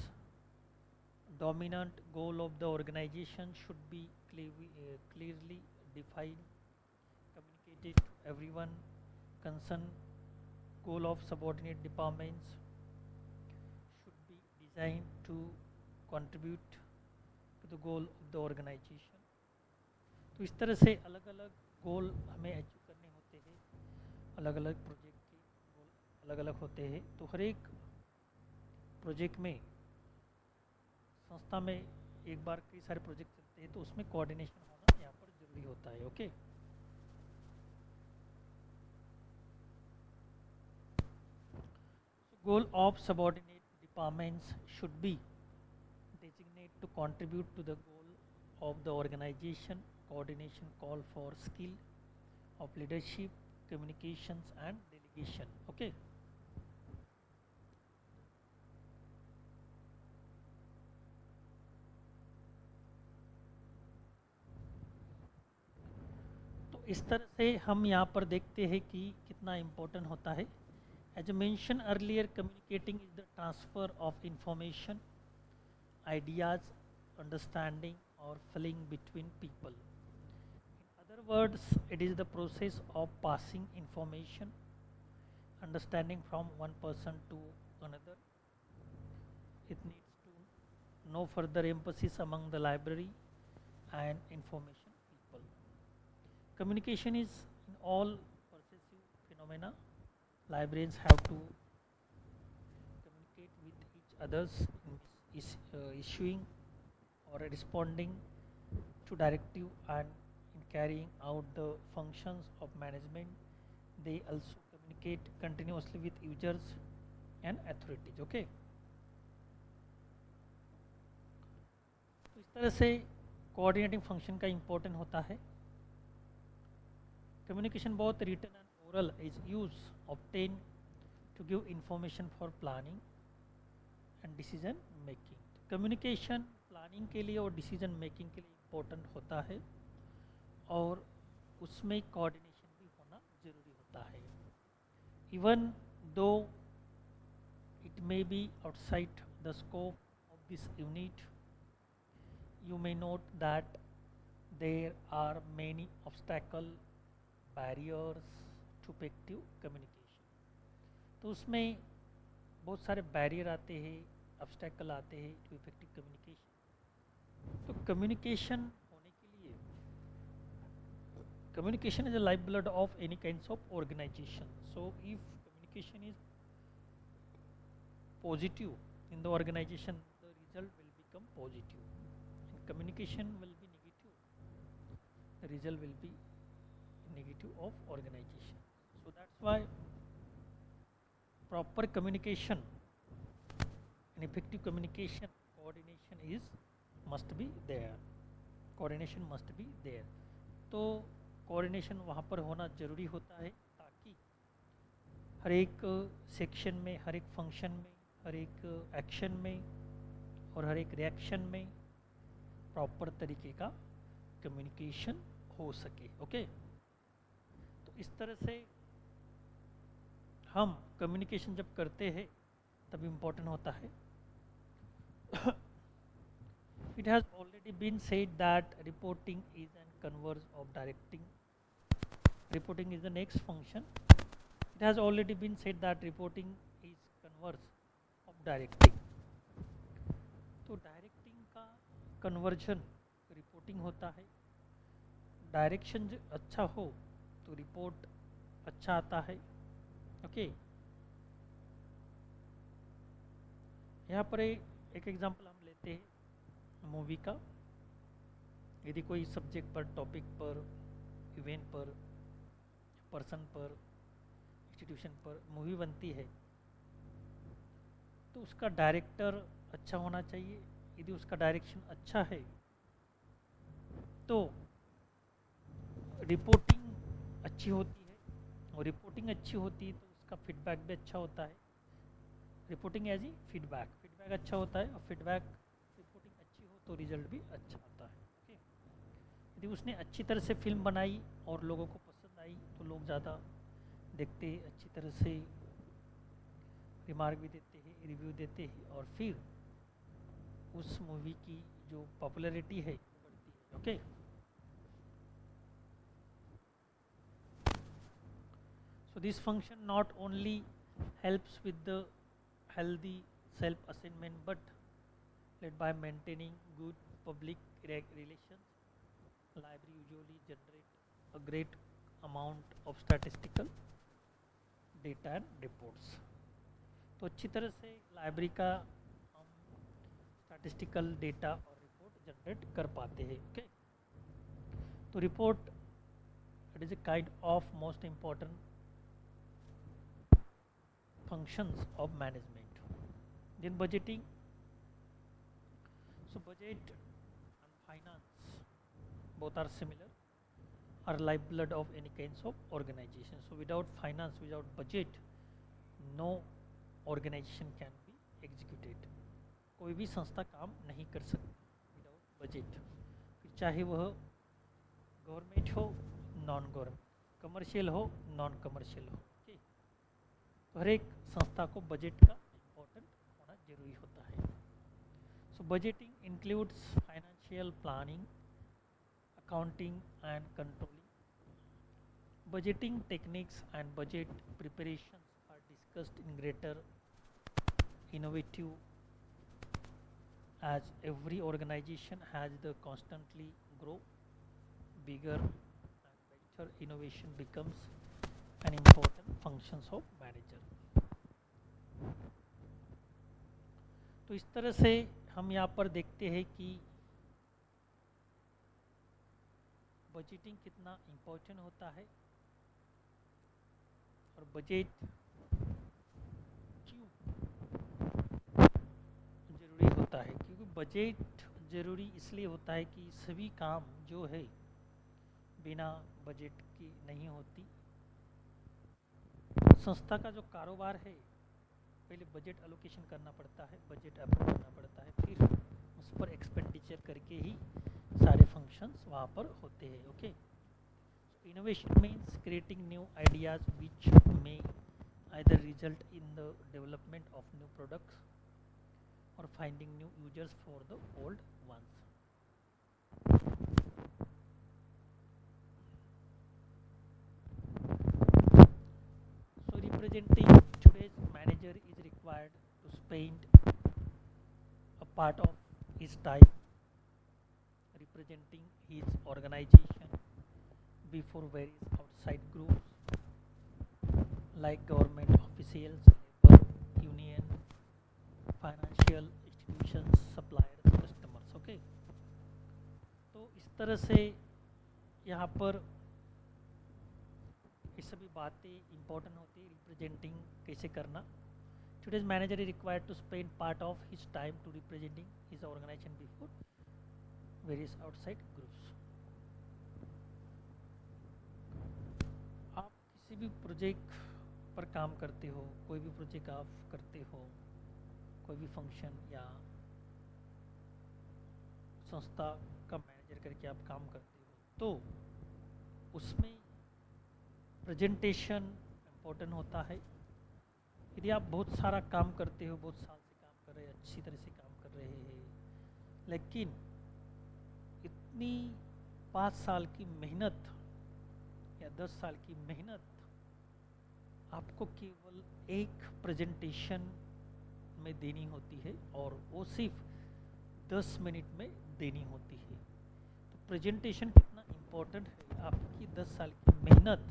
dominant goal of the organization should be clearly defined, communicated to everyone concerned. Goal of subordinate departments should be designed to contribute to the goal of the organization. तो इस तरह से अलग अलग गोल हमें achieve करने होते हैं, अलग अलग प्रोजेक्ट के गोल अलग अलग होते हैं। तो हर एक प्रोजेक्ट में, संस्था में एक बार कई सारे प्रोजेक्ट चलते हैं, तो उसमें कोऑर्डिनेशन होना यहाँ पर जरूरी होता है। Okay, goal of subordinate departments should be designated to contribute to the goal of the organization. Coordination call for skill of leadership, communications and delegation. Okay, तो इस तरह से हम यहाँ पर देखते हैं कि कितना इम्पोर्टेंट होता है। As I mentioned earlier, communicating is the transfer of information, ideas, understanding or feeling between people. In other words, it is the process of passing information, understanding from one person to another. It needs to no further emphasis among the library and information people. Communication is in all pervasive phenomena. Librarians have to communicate with each others in issuing or responding to directive and in carrying out the functions of management. They also communicate continuously with users and authorities. Okay, तो इस तरह से coordinating function का important होता है। Communication both written and oral is used obtained to give information for planning and decision making. Communication planning के लिए और डिसीजन मेकिंग के लिए इम्पोर्टेंट होता है और उसमें कोऑर्डिनेशन भी होना जरूरी होता है। Even though it may be outside the scope of this unit, you may note that there are many obstacle barriers to effective communication. तो उसमें बहुत सारे बैरियर आते हैं, ऑब्स्टेकल आते हैं टू इफेक्टिव कम्युनिकेशन। तो कम्युनिकेशन होने के लिए, communication is a life blood of any kinds of organisation. So if communication is positive in the organisation, the result will become positive. Communication will be negative, the result will be negative of organization. So that's why proper communication and effective communication, coordination is must be there, coordination must be there. तो coordination वहाँ पर होना ज़रूरी होता है ताकि हर एक section में, हर एक फंक्शन में, हर एक एक्शन में और हर एक रिएक्शन में प्रॉपर तरीके का कम्युनिकेशन हो सके। ओके, तो इस तरह से हम कम्युनिकेशन जब करते हैं तब इम्पोर्टेंट होता है। It has already been said that reporting is an converse of directing. Reporting is the next function. It has already been said that reporting is converse of directing. तो डायरेक्टिंग का conversion reporting होता है। Direction जो अच्छा हो तो report अच्छा आता है। ओके, यहाँ पर एक एग्जांपल हम लेते हैं मूवी का। यदि कोई सब्जेक्ट पर, टॉपिक पर, इवेंट पर, पर्सन पर, इंस्टीट्यूशन पर मूवी बनती है तो उसका डायरेक्टर अच्छा होना चाहिए। यदि उसका डायरेक्शन अच्छा है तो रिपोर्टिंग अच्छी होती है, और रिपोर्टिंग अच्छी होती है तो उसका फीडबैक भी अच्छा होता है। रिपोर्टिंग एज ई फीडबैक, फीडबैक अच्छा होता है और फीडबैक रिपोर्टिंग अच्छी हो तो रिजल्ट भी अच्छा आता है। ओके, यदि उसने अच्छी तरह से फिल्म बनाई और लोगों को पसंद आई तो लोग ज़्यादा देखते, अच्छी तरह से रिमार्क भी देते हैं, रिव्यू देते हैं, और फिर उस मूवी की जो पॉपुलैरिटी है वो बढ़ती है। Okay, so this function not only helps with the healthy self assignment but led by maintaining good public relations. Library usually generate a great amount of statistical data and reports. तो अच्छी तरह से library का हम statistical data और report generate कर पाते हैं। ओके, तो report it is a kind of most important functions of management. Then budgeting. So budget and finance both are similar, are lifeblood of any kinds of organization. So without finance, without budget, no organization can be executed. कोई भी संस्था काम नहीं कर सकती without budget, फिर चाहे वह गवर्नमेंट हो, नॉन गवर्नमेंट, कमर्शियल हो, नॉन कमर्शियल हो। तो हर एक संस्था को बजट का इम्पोर्टेंट होना जरूरी होता है। So budgeting includes financial planning, accounting and controlling. Budgeting techniques and budget preparations are discussed in greater innovative as every organization has the constantly grow bigger and better, innovation becomes an important functions of manager. तो इस तरह से हम यहाँ पर देखते हैं कि बजटिंग कितना इम्पोर्टेंट होता है और बजट क्यों जरूरी होता है। क्योंकि बजट जरूरी इसलिए होता है कि सभी काम जो है बिना बजट की नहीं होती। संस्था का जो कारोबार है पहले बजट एलोकेशन करना पड़ता है, बजट अप्रूव करना पड़ता है, फिर उस पर एक्सपेंडिचर करके ही सारे फंक्शंस वहाँ पर होते हैं। Okay, innovation means creating new ideas which may either result in the development of new products और finding new users for the old ones. So representing today's manager is required to spend a part of his time representing his organization before various outside groups like government officials, labor union, financial institutions, suppliers, customers. Okay, तो इस तरह से यहाँ पर ये सभी बातें important होती है। रिप्रेजेंटिंग कैसे करना। Today's manager is required to spend part of his time to representing his organisation before various outside groups. आप किसी भी प्रोजेक्ट पर काम करते हो, कोई भी प्रोजेक्ट आप करते हो, कोई भी फंक्शन या संस्था का मैनेजर करके आप काम करते हो, तो उसमें प्रेजेंटेशन इम्पोर्टेंट होता है। यदि आप बहुत सारा काम करते हो, बहुत साल से काम कर रहे हैं, अच्छी तरह से काम कर रहे हैं, लेकिन इतनी 5 साल की मेहनत या 10 साल की मेहनत आपको केवल एक प्रेजेंटेशन में देनी होती है और वो सिर्फ 10 मिनट में देनी होती है। तो प्रेजेंटेशन कितना इम्पोर्टेंट है, आपकी 10 साल की मेहनत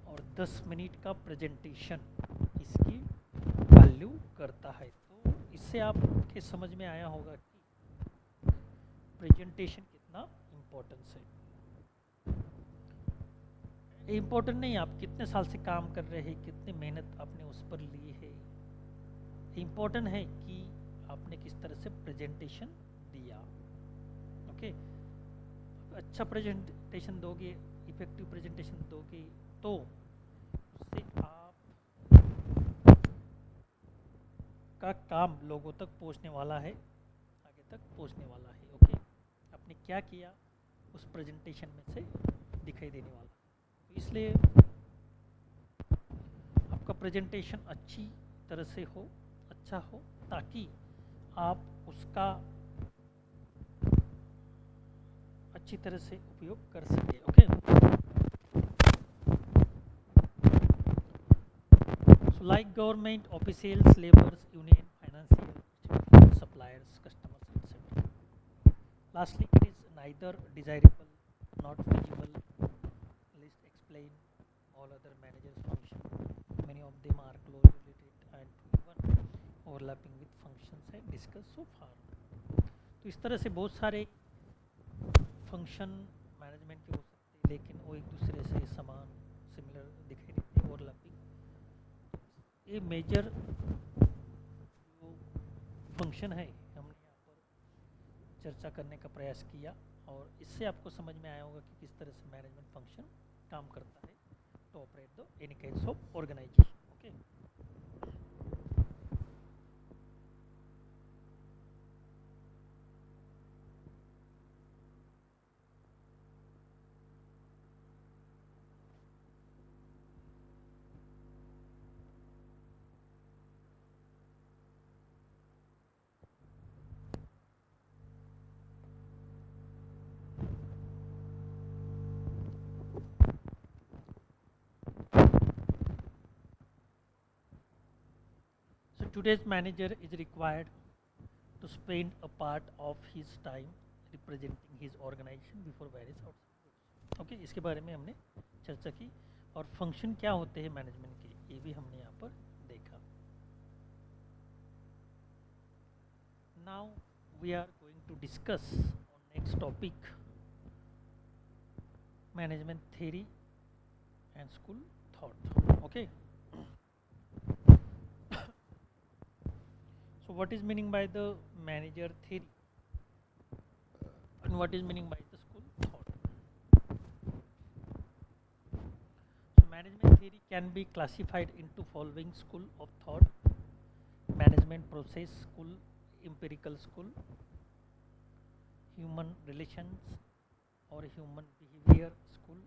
और 10 मिनट का प्रेजेंटेशन इसकी वैल्यू करता है। तो इससे आपके समझ में आया होगा कि प्रेजेंटेशन कितना इम्पोर्टेंस है। इम्पोर्टेंट नहीं आप कितने साल से काम कर रहे हैं, कितनी मेहनत आपने उस पर ली है, इम्पोर्टेंट है कि आपने किस तरह से प्रेजेंटेशन दिया। ओके, अच्छा प्रेजेंटेशन दोगे, इफेक्टिव प्रेजेंटेशन दोगे तो उससे आप का काम लोगों तक पहुंचने वाला है, आगे तक पहुंचने वाला है। ओके, आपने क्या किया उस प्रेजेंटेशन में से दिखाई देने वाला। तो इसलिए आपका प्रेजेंटेशन अच्छी तरह से हो, अच्छा हो, ताकि आप उसका अच्छी तरह से उपयोग कर सके। Okay, so like government officials, laborers union, financial institutions, suppliers, customers, etc. Lastly, it is neither desirable not feasible. List explain all other managers function. Many of them are closely related and even overlapping with functions है discussed so far. तो इस तरह से बहुत सारे function management के हो सकते हैं, लेकिन वो एक दूसरे से समान सिमिलर दिखाई देते हैं, ओवरलैपिंग। ये मेजर जो फंक्शन है हमने यहाँ पर चर्चा करने का प्रयास किया, और इससे आपको समझ में आया होगा कि किस तरह से मैनेजमेंट फंक्शन काम करता है to operate the any kinds of organisation. Okay, so today's manager is required to spend a part of his time representing his organization before various outside groups। Okay, इसके बारे में हमने चर्चा की, और फंक्शन क्या होते हैं मैनेजमेंट के, ये भी हमने यहाँ पर देखा। Now we are going to discuss on next topic, management theory and school thought. Okay, so what is meaning by the manager theory and what is meaning by the school thought? So management theory can be classified into following school of thought: management process school, empirical school, human relations or human behavior school,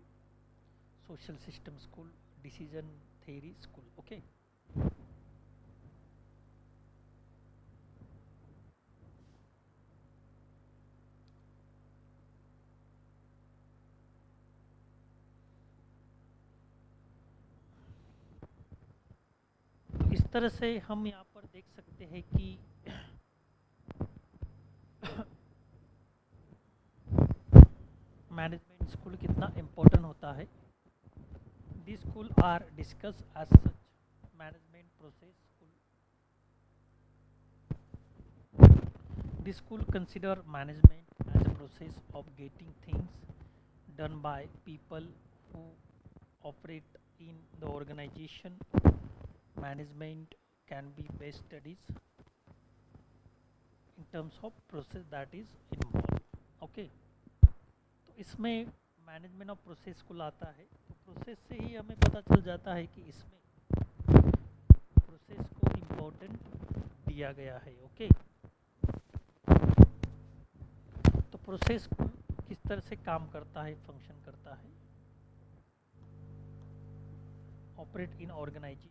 social system school, decision theory school। okay, इस तरह से हम यहाँ पर देख सकते हैं कि मैनेजमेंट स्कूल कितना इम्पोर्टेंट होता है। This school are discuss as such, management process school, this school consider management as a process of getting things done by people who operate in the organisation. Management can be best studies in terms of process that is involved। okay, तो इसमें management of process को लाता है, तो process से ही हमें पता चल जाता है कि इसमें प्रोसेस को इम्पोर्टेंट दिया गया है। ओके, तो प्रोसेस को किस तरह से काम करता है, फंक्शन करता है, operate in organisation,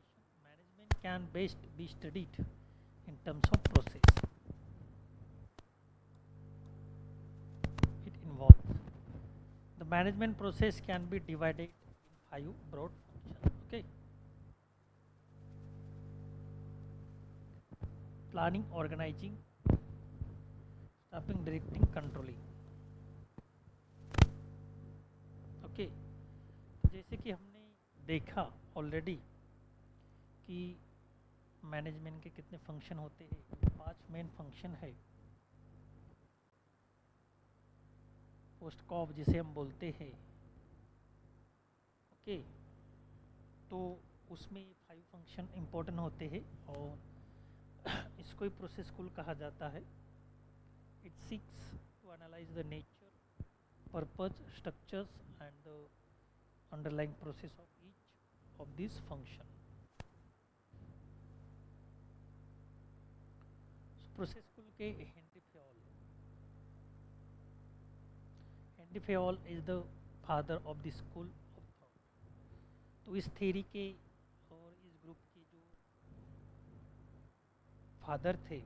can best be studied in terms of process it involves। The management process can be divided in 5 broad functions। okay, planning, organizing, staffing, directing, controlling। okay, जैसे कि हमने देखा ऑलरेडी कि management के कितने function होते हैं, 5 main function है। पोस्ट कॉप जिसे हम बोलते हैं। ओके, तो उसमें 5 फंक्शन इम्पोर्टेंट होते हैं, और इसको ही प्रोसेस स्कूल कहा जाता है। It seeks to analyse the nature, purpose, structures and the underlying process of each of this function. Process school के Henry Fayol is the father of the school of thought. तो इस theory के और इस group के जो father थे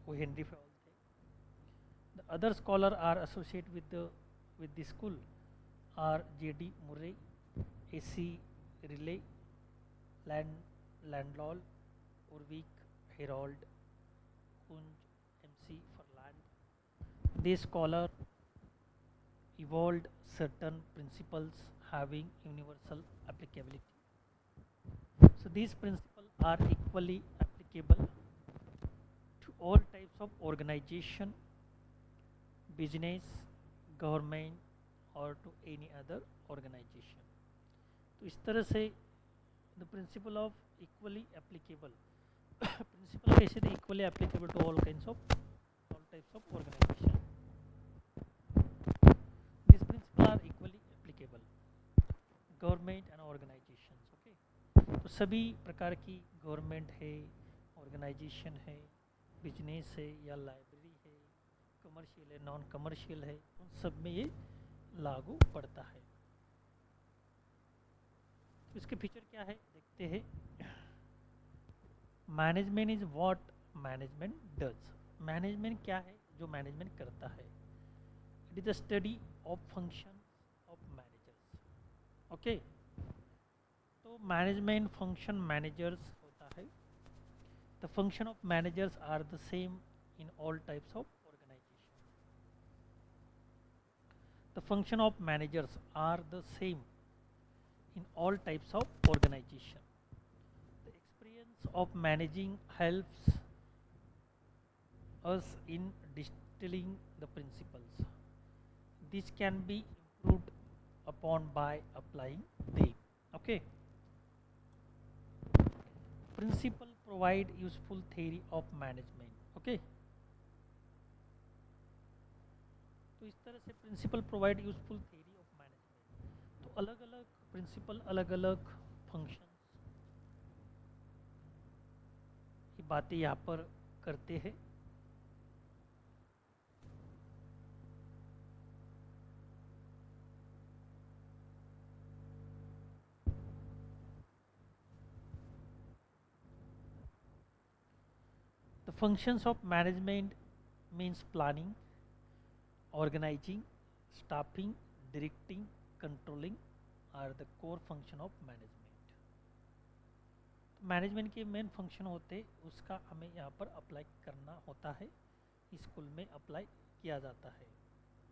वो हेनरी फेवल थे. The other scholar are associate with the school are J.D. Murray, A.C. Riley, Lyndall, Urwick, Harold, Koontz, M.C. Farland. This scholar evolved certain principles having universal applicability. So these principles are equally applicable to all types of organization, business, government or to any other organization. तो इस तरह से the principle of equally applicable principle कैसे थे equally applicable to all kinds of all types of organization. These principles are equally applicable government and organisations. Okay, तो सभी प्रकार की गवर्नमेंट है, ऑर्गेनाइजेशन है, बिजनेस है या लाइब्रेरी है, कमर्शियल है, नॉन कमर्शियल है, उन सब में ये लागू पड़ता है. तो इसके फीचर क्या है देखते हैं. Management is what management does. Management क्या है जो मैनेजमेंट करता है. It is the study of function of managers. Okay, तो मैनेजमेंट फंक्शन मैनेजर्स होता है. The function of managers are the same in all types of organisation. The function of managers are the same in all types of organization. The experience of managing helps us in distilling the principles. This can be improved upon by applying them. Okay. Principle provide useful theory of management. Okay. तो इस तरह से principle provide useful theory of management. तो अलग अलग principal अलग अलग functions की बातें यहाँ पर करते हैं. The functions of management means planning, organising, staffing, directing, controlling are the core function of management. Management के मेन फंक्शन होते उसका हमें यहाँ पर अप्लाई करना होता है, स्कूल में अप्लाई किया जाता है.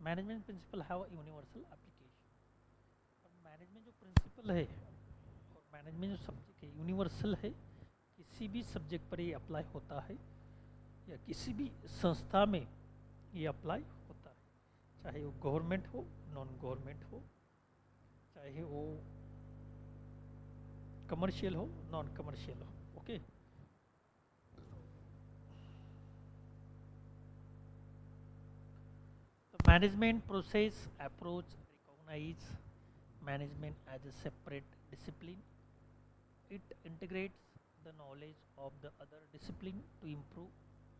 Management principle have universal application. और मैनेजमेंट जो प्रिंसिपल है और मैनेजमेंट जो सब्जेक्ट है यूनिवर्सल है, किसी भी सब्जेक्ट पर ये अप्लाई होता है या किसी भी संस्था में ये अप्लाई होता है, चाहे वो गवर्नमेंट हो, नॉन गवर्नमेंट हो, चाहे वो कमर्शियल हो, नॉन कमर्शियल हो. ओके, तो management process approach recognise management as a separate discipline. It integrates the knowledge of the other discipline to improve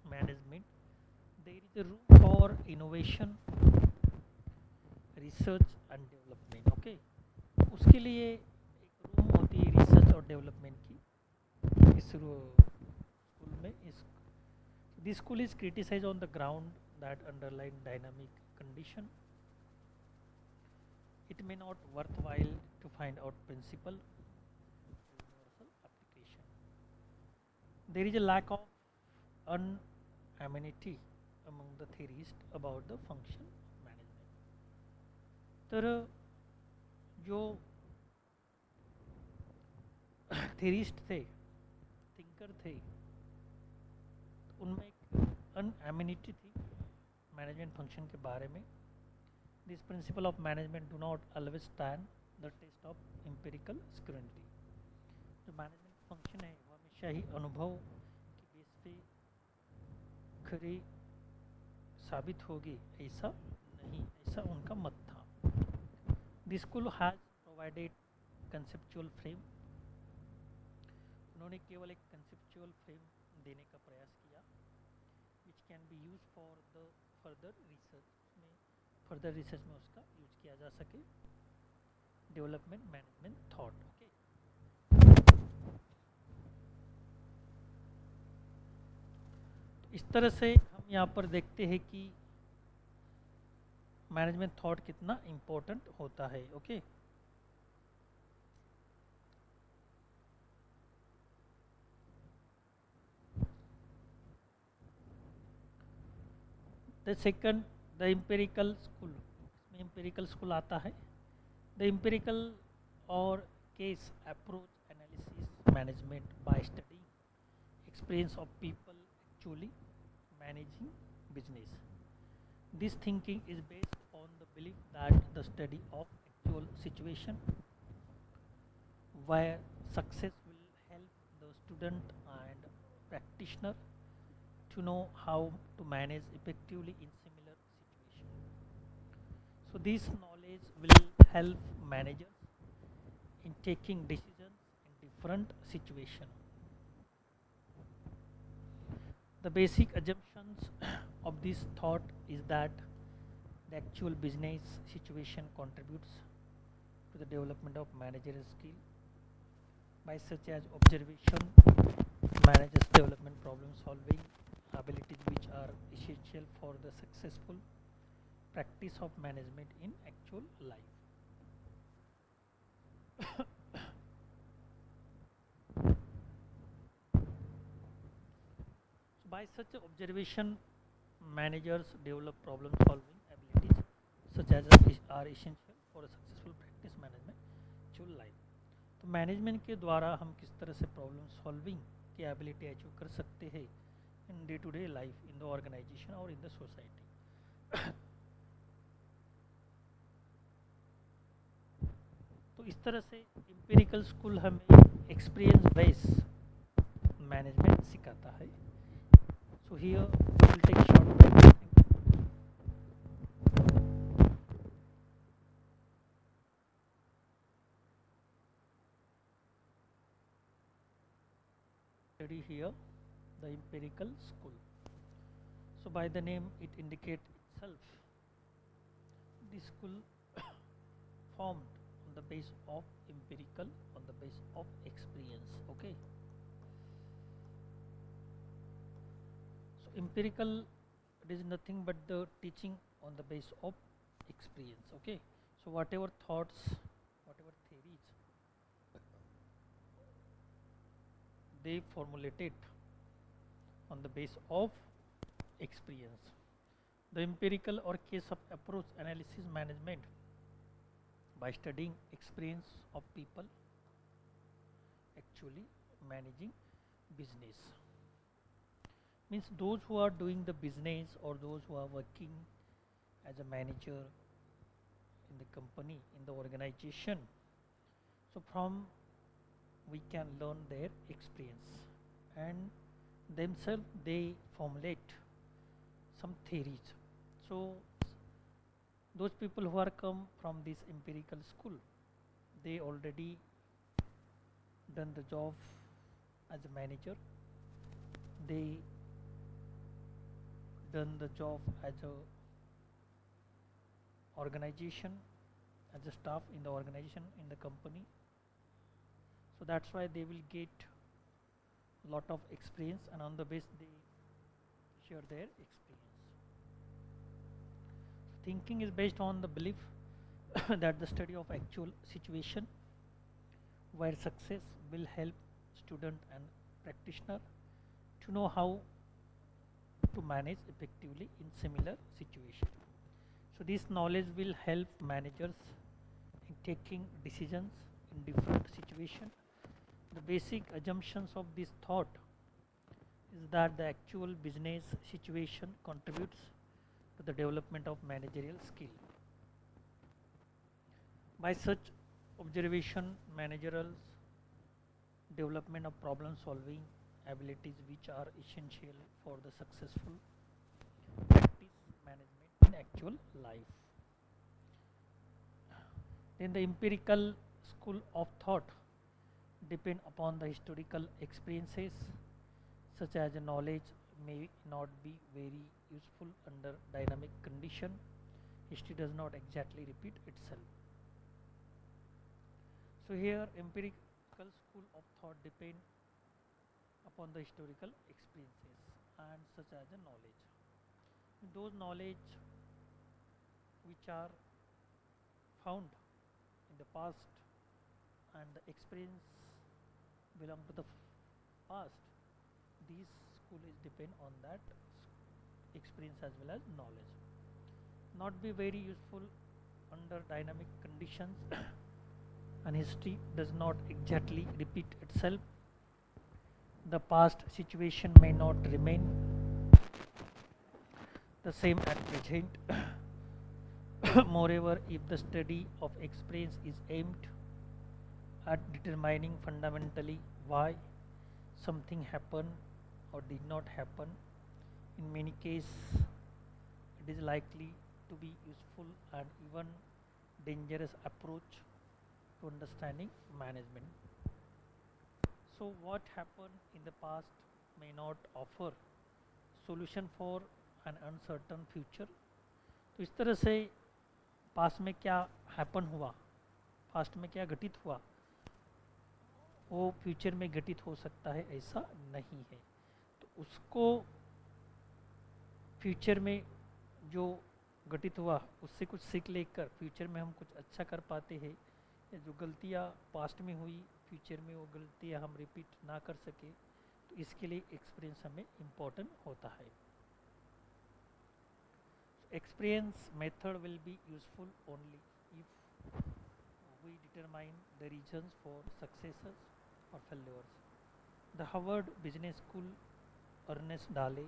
management. There is a room for innovation, research and development. Okay, उसके लिए एक room होती है research और development की इस school में. This school is criticise on the ground that underline dynamic condition. It may not worth while to find out principle universal application. There is a lack of unanimity among the theorists about the function of management. तर जो theorist थे, thinker थे, उनमें एक अनएमिनिटी थी management function के बारे में. This principle of management do not always stand the test of empirical scrutiny. जो मैनेजमेंट फंक्शन है वो हमेशा ही अनुभव की बेस पे खरी साबित होगी ऐसा नहीं, ऐसा उनका मत था. This school has provided conceptual frame. उन्होंने केवल एक कंसेप्चुअल फ्रेम देने का प्रयास किया which can be use for the further research में उसका यूज किया जा सके. Development management thought. ओके, इस तरह से हम यहाँ पर देखते हैं कि मैनेजमेंट थॉट कितना इम्पोर्टेंट होता है। Okay, the second, the empirical school, इसमें एम्पिरिकल स्कूल आता है। द एम्पिरिकल और case approach analysis management by studying experience of people actually managing business. This thinking is based on the belief that the study of actual situation where success will help the student and practitioner to know how to manage effectively in similar situations. So this knowledge will help managers in taking decisions in different situations. The basic assumptions of this thought is that the actual business situation contributes to the development of managerial skill by such as observation, managers development, problem solving abilities which are essential for the successful practice of management in actual life. So by such observation, managers develop problem solving abilities such as are essential for a successful practice management actual life. तो management के द्वारा हम किस तरह से problem solving की ability achieve कर सकते हैं in day to day life, in the organisation और इन द सोसाइटी। तो इस तरह से एम्पिरिकल स्कूल हमें एक्सपीरियंस बेस मैनेजमेंट सिखाता है। So here we will take short break. Study here the empirical school. So by the name it indicates itself, this school formed on the base of empirical, on the base of experience. Okay, so empirical, it is nothing but the teaching on the base of experience. Okay, so whatever thoughts, whatever theories they formulated on the base of experience. The empirical or case of approach analysis management by studying experience of people actually managing business, means those who are doing the business or those who are working as a manager in the company, in the organization. So from we can learn their experience and themselves they formulate some theories. So those people who are come from this empirical school, they already done the job as a manager, they done the job as a organization, as a staff in the organization, in the company. So that's why they will get lot of experience and on the base they share their experience. Thinking is based on the belief that the study of actual situation where success will help student and practitioner to know how to manage effectively in similar situation. So this knowledge will help managers in taking decisions in different situation. The basic assumptions of this thought is that the actual business situation contributes to the development of managerial skill. By such observation, managerial development of problem solving abilities which are essential for the successful practice management in actual life. Then the empirical school of thought depend upon the historical experiences, such as knowledge may not be very useful under dynamic condition. History does not exactly repeat itself. So here empirical school of thought depend upon the historical experiences. and such as a knowledge. Those knowledge which are found in the past and the experience belong to the past, these school is depend on that experience as well as knowledge. Not be very useful under dynamic conditions and history does not exactly repeat itself. The past situation may not remain the same at present. Moreover, if the study of experience is aimed at determining fundamentally why something happened or did not happen, in many cases it is likely to be useful and even dangerous approach to understanding management. So what happened in the past may not offer solution for an uncertain future. तो इस तरह से past में क्या happen हुआ, past में क्या घटित हुआ, वो फ्यूचर में घटित हो सकता है ऐसा नहीं है। तो उसको फ्यूचर में जो घटित हुआ उससे कुछ सीख लेकर फ्यूचर में हम कुछ अच्छा कर पाते हैं, या जो गलतियाँ पास्ट में हुई फ्यूचर में वो गलतियाँ हम रिपीट ना कर सके, तो इसके लिए एक्सपीरियंस हमें इम्पोर्टेंट होता है। Experience method will be useful only if we determine the reasons for successes or failures. The Harvard Business School, Ernest Dale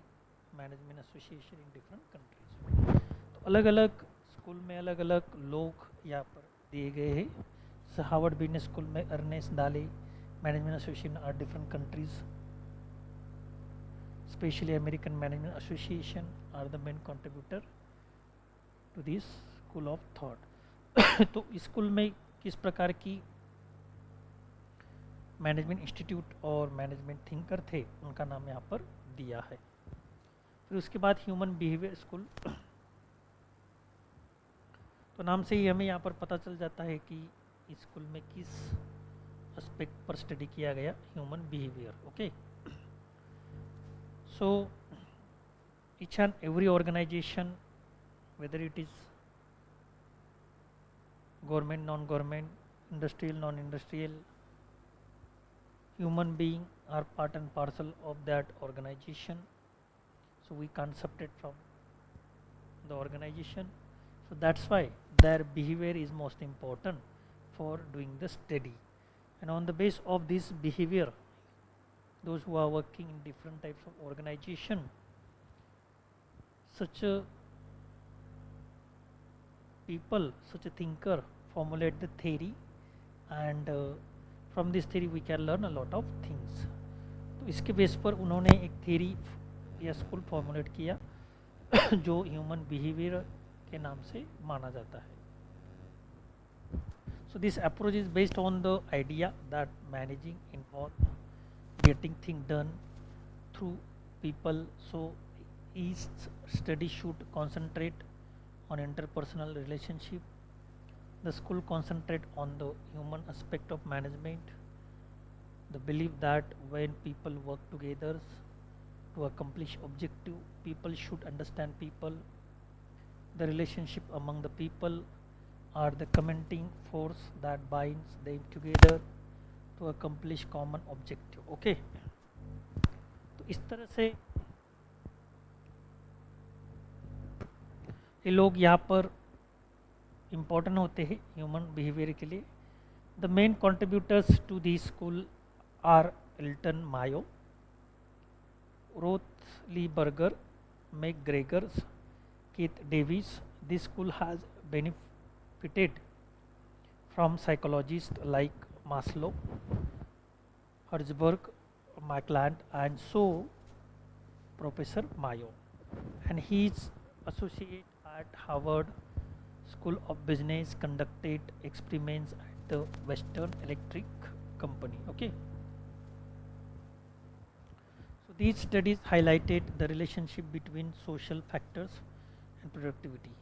Management Association in different countries. तो अलग अलग स्कूल में अलग अलग लोग यहाँ पर दिए गए हैं। हार्वर्ड बिजनेस स्कूल में Ernest Dale management association are different countries, specially American management association are the main contributor to this school of thought. तो स्कूल में किस प्रकार की मैनेजमेंट इंस्टीट्यूट और मैनेजमेंट थिंकर थे उनका नाम यहाँ पर दिया है। फिर उसके बाद ह्यूमन बिहेवियर स्कूल, तो नाम से ही हमें यहाँ पर पता चल जाता है कि इस स्कूल में किस एस्पेक्ट पर स्टडी किया गया, human behaviour. Okay, so each and every organization, whether it is government, non-government, industrial, non-industrial, human being are part and parcel of that organization. So we concepted from the organization. So that's why their behavior is most important for doing the study. And on the base of this behavior, those who are working in different types of organization, such a people, such a thinker formulate the theory, and from this theory we can learn a lot of things. तो इसके base पर उन्होंने एक theory या school formulate किया जो human behaviour के नाम से माना जाता है। So this approach is based on the idea that managing involves getting things done through people. So each study should concentrate on interpersonal relationship. The school concentrate on the human aspect of management. The belief that when people work together to accomplish objective, people should understand people. The relationship among the people are the commenting force that binds them together to accomplish common objective. Okay, तो इस तरह से ये लोग यहाँ पर important होते हैं ह्यूमन बिहेवियर के लिए। The main contributors to this school are Elton Mayo, Roethlisberger, McGregor's, Keith Davis. This school has benefited from psychologists like Maslow, Herzberg, McClelland, and so Professor Mayo, and his associate at Harvard School of Business conducted experiments at the Western Electric Company. Okay, so these studies highlighted the relationship between social factors and productivity.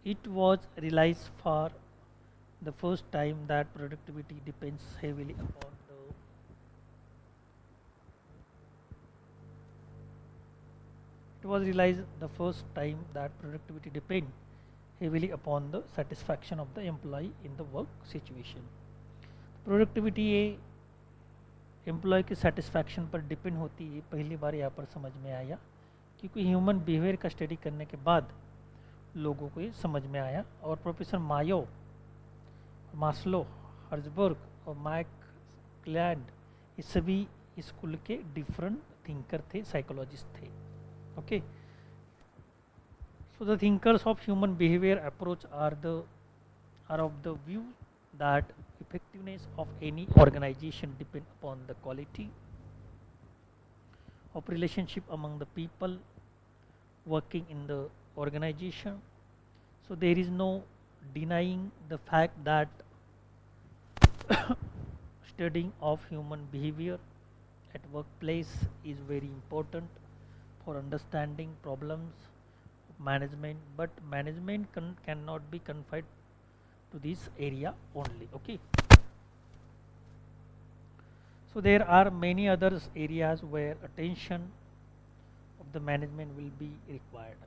It was realized for the first time that productivity depends heavily upon the It was realized the first time that productivity depends heavily upon the satisfaction of the employee in the work situation. Productivity ये employ की satisfaction पर depend होती है, पहली बार यहाँ पर समझ में आया, क्योंकि ह्यूमन बिहेवियर का स्टडी करने के बाद लोगों को ये समझ में आया। और प्रोफेसर मायो, मास्लो, हर्जबर्ग और माइक क्लैंड, ये सभी स्कूल के डिफरेंट थिंकर थे, साइकोलॉजिस्ट थे। Okay, so the thinkers of human behaviour approach are of the view that effectiveness of any organization depend upon the quality of relationship among the people working in the organization. So there is no denying the fact that studying of human behavior at workplace is very important for understanding problems of management, but management cannot be confined to this area only. Okay, so there are many other areas where attention of the management will be required.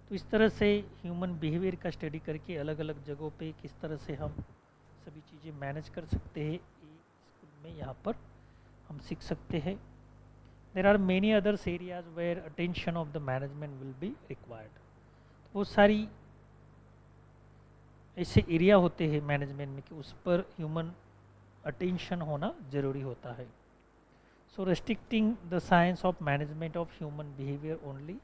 तो इस तरह से human behaviour का study करके अलग अलग जगहों पे किस तरह से हम सभी चीज़ें मैनेज कर सकते हैं, ये स्कूल में यहाँ पर हम सीख सकते हैं। There are many others areas where attention of the management will be required. बहुत सारी ऐसे एरिया होते हैं मैनेजमेंट में कि उस पर ह्यूमन अटेंशन होना ज़रूरी होता है। So restricting the science of management of human behaviour only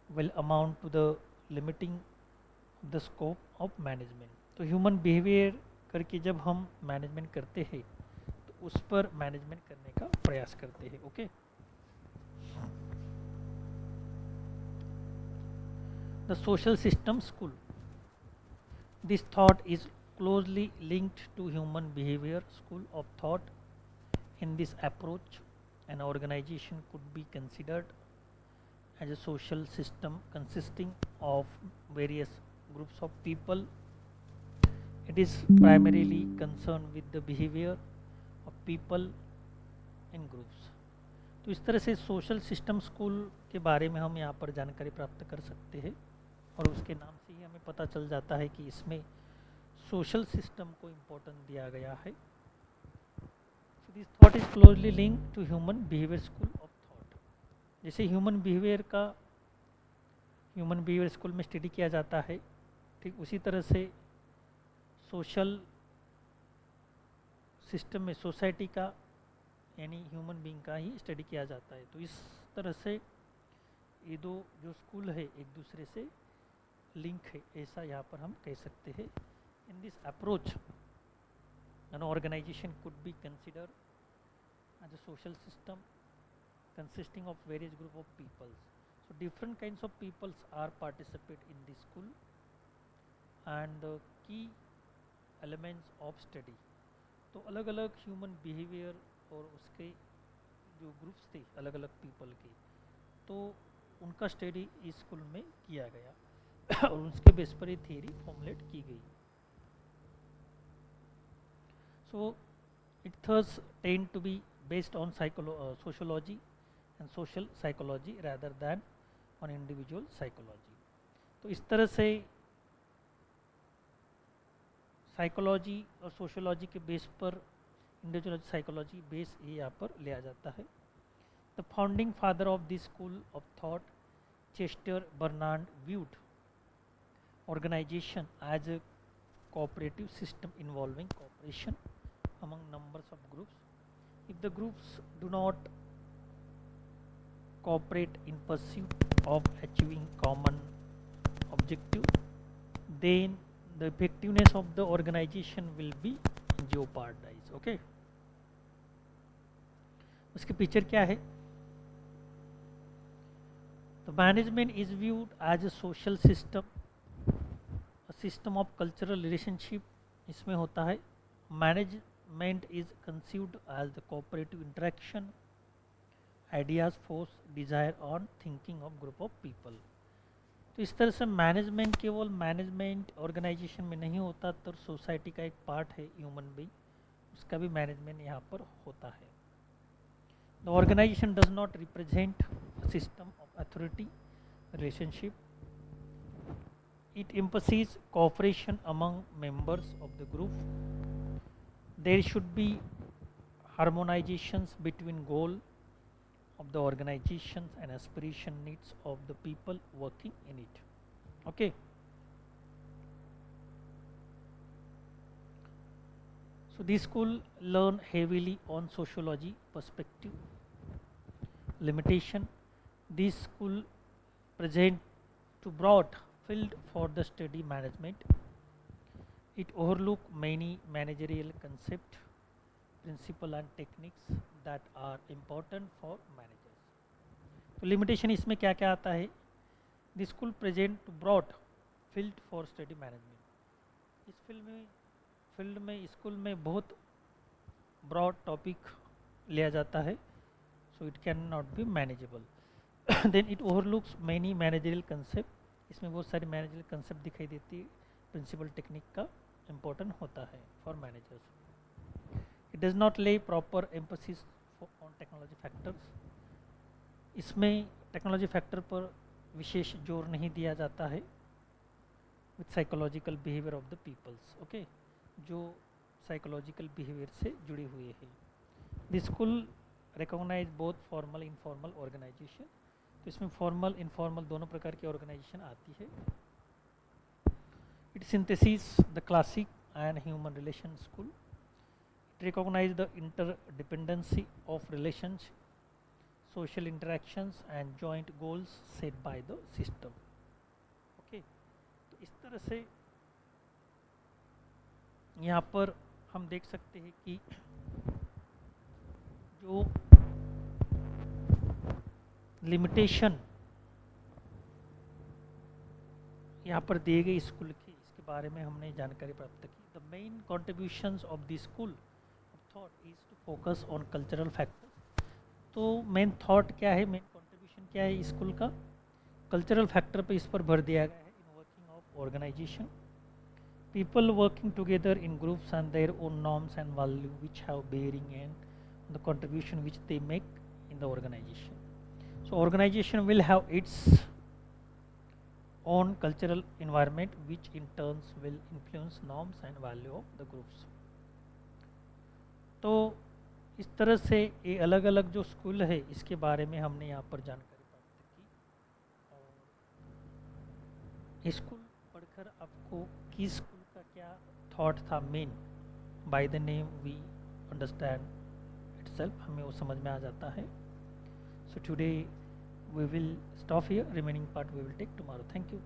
will amount to the limiting the scope of management. तो ह्यूमन बिहेवियर करके जब हम मैनेजमेंट करते हैं तो उस पर मैनेजमेंट करने का प्रयास करते हैं। Okay, the social system school. This thought is closely linked to human behavior school of thought. In this approach, an organization could be considered as a social system consisting of various groups of people. It is primarily concerned with the behavior of people in groups. तो इस तरह से social system school के बारे में हम यहाँ पर जानकारी प्राप्त कर सकते हैं, और उसके नाम से ही हमें पता चल जाता है कि इसमें सोशल सिस्टम को इम्पोर्टेंस दिया गया है। So this thought is closely link to human behaviour school of thought. जैसे ह्यूमन बिहेवियर स्कूल में स्टडी किया जाता है, ठीक उसी तरह से सोशल सिस्टम में सोसाइटी का यानी ह्यूमन बीइंग का ही स्टडी किया जाता है। तो इस तरह से ये दो जो स्कूल है एक दूसरे से लिंक है, ऐसा यहाँ पर हम कह सकते हैं। In this approach an organisation could be consider as a social system consisting of various group of peoples. So different kinds of peoples are participate in this school, and the key elements of study. तो अलग अलग human behaviour और उसके जो groups थे अलग अलग people के, तो उनका स्टडी इस स्कूल में किया गया और उसके बेस पर ये थियरी फॉर्मुलेट की गई। So it thus tend to be based on sociology and social psychology rather than on individual psychology. तो इस तरह से साइकोलॉजी और सोशोलॉजी के बेस पर इंडिविजुअल साइकोलॉजी बेस ये यहाँ पर लिया जाता है। The founding father of this school of thought Chester Barnard viewed organization as a cooperative system involving cooperation among numbers of groups. If the groups do not cooperate in pursuit of achieving common objective, then the effectiveness of the organization will be jeopardized. Okay, उसके picture क्या है? The management is viewed as a social system, a system of cultural relationship. इसमें होता है management is conceived as the cooperative interaction, ideas, force, desire on thinking of group of people. तो इस तरह से मैनेजमेंट केवल मैनेजमेंट ऑर्गेनाइजेशन में नहीं होता, तो सोसाइटी का एक पार्ट है ह्यूमन बीइंग, उसका भी मैनेजमेंट यहाँ पर होता है। The organisation does not represent a system of authority relationship. It emphasizes cooperation among members of the group. There should be harmonizations between goal of the organizations and aspiration needs of the people working in it. Okay. So this school learn heavily on sociology perspective. Limitation. This school present to broad field for the study management. It overlook many managerial concept, principle and techniques that are important for managers. तो limitation इसमें क्या क्या आता है? This school present too broad field for study management. इस field में school में बहुत ब्रॉड टॉपिक लिया जाता है, so it can not be manageable. Then it overlooks many managerial concept. इसमें बहुत सारी मैनेजरियल कंसेप्ट दिखाई देती है, प्रिंसिपल टेक्निक का इम्पोर्टेंट होता है for managers. It does not lay proper emphasis on technology factors. इसमें टेक्नोलॉजी फैक्टर पर विशेष जोर नहीं दिया जाता है with psychological behaviour of the peoples. Okay, जो साइकोलॉजिकल बिहेवियर से जुड़े हुए हैं. The school recognise both formal informal organisation. तो इसमें फॉर्मल इनफॉर्मल दोनों प्रकार की ऑर्गेनाइजेशन आती है. It synthesis the classic and human relation school. It recognise the interdependency of relations, social interactions and joint goals set by the system. Okay, तो इस तरह से यहाँ पर हम देख सकते हैं कि जो लिमिटेशन यहाँ पर दिए गए स्कूल की, इसके बारे में हमने जानकारी प्राप्त की. The main contributions of the school of thought is to focus on cultural factors. तो मेन थॉट क्या है, मेन कंट्रीब्यूशन क्या है स्कूल का? कल्चरल फैक्टर पे इस पर भर दिया गया है in working of organisation. People working together in groups and their own norms and value which have bearing and the contribution which they make in the organisation. So organisation will have its own cultural environment which in turns will influence norms and value of the groups. तो इस तरह से ये अलग अलग जो school है इसके बारे में हमने यहाँ पर जानकारी प्राप्त की. और स्कूल पढ़कर आपको किस स्कूल का क्या थॉट था main, by the name we understand itself, हमें वो समझ में आ जाता है. So today we will stop here, remaining part we will take tomorrow. Thank you.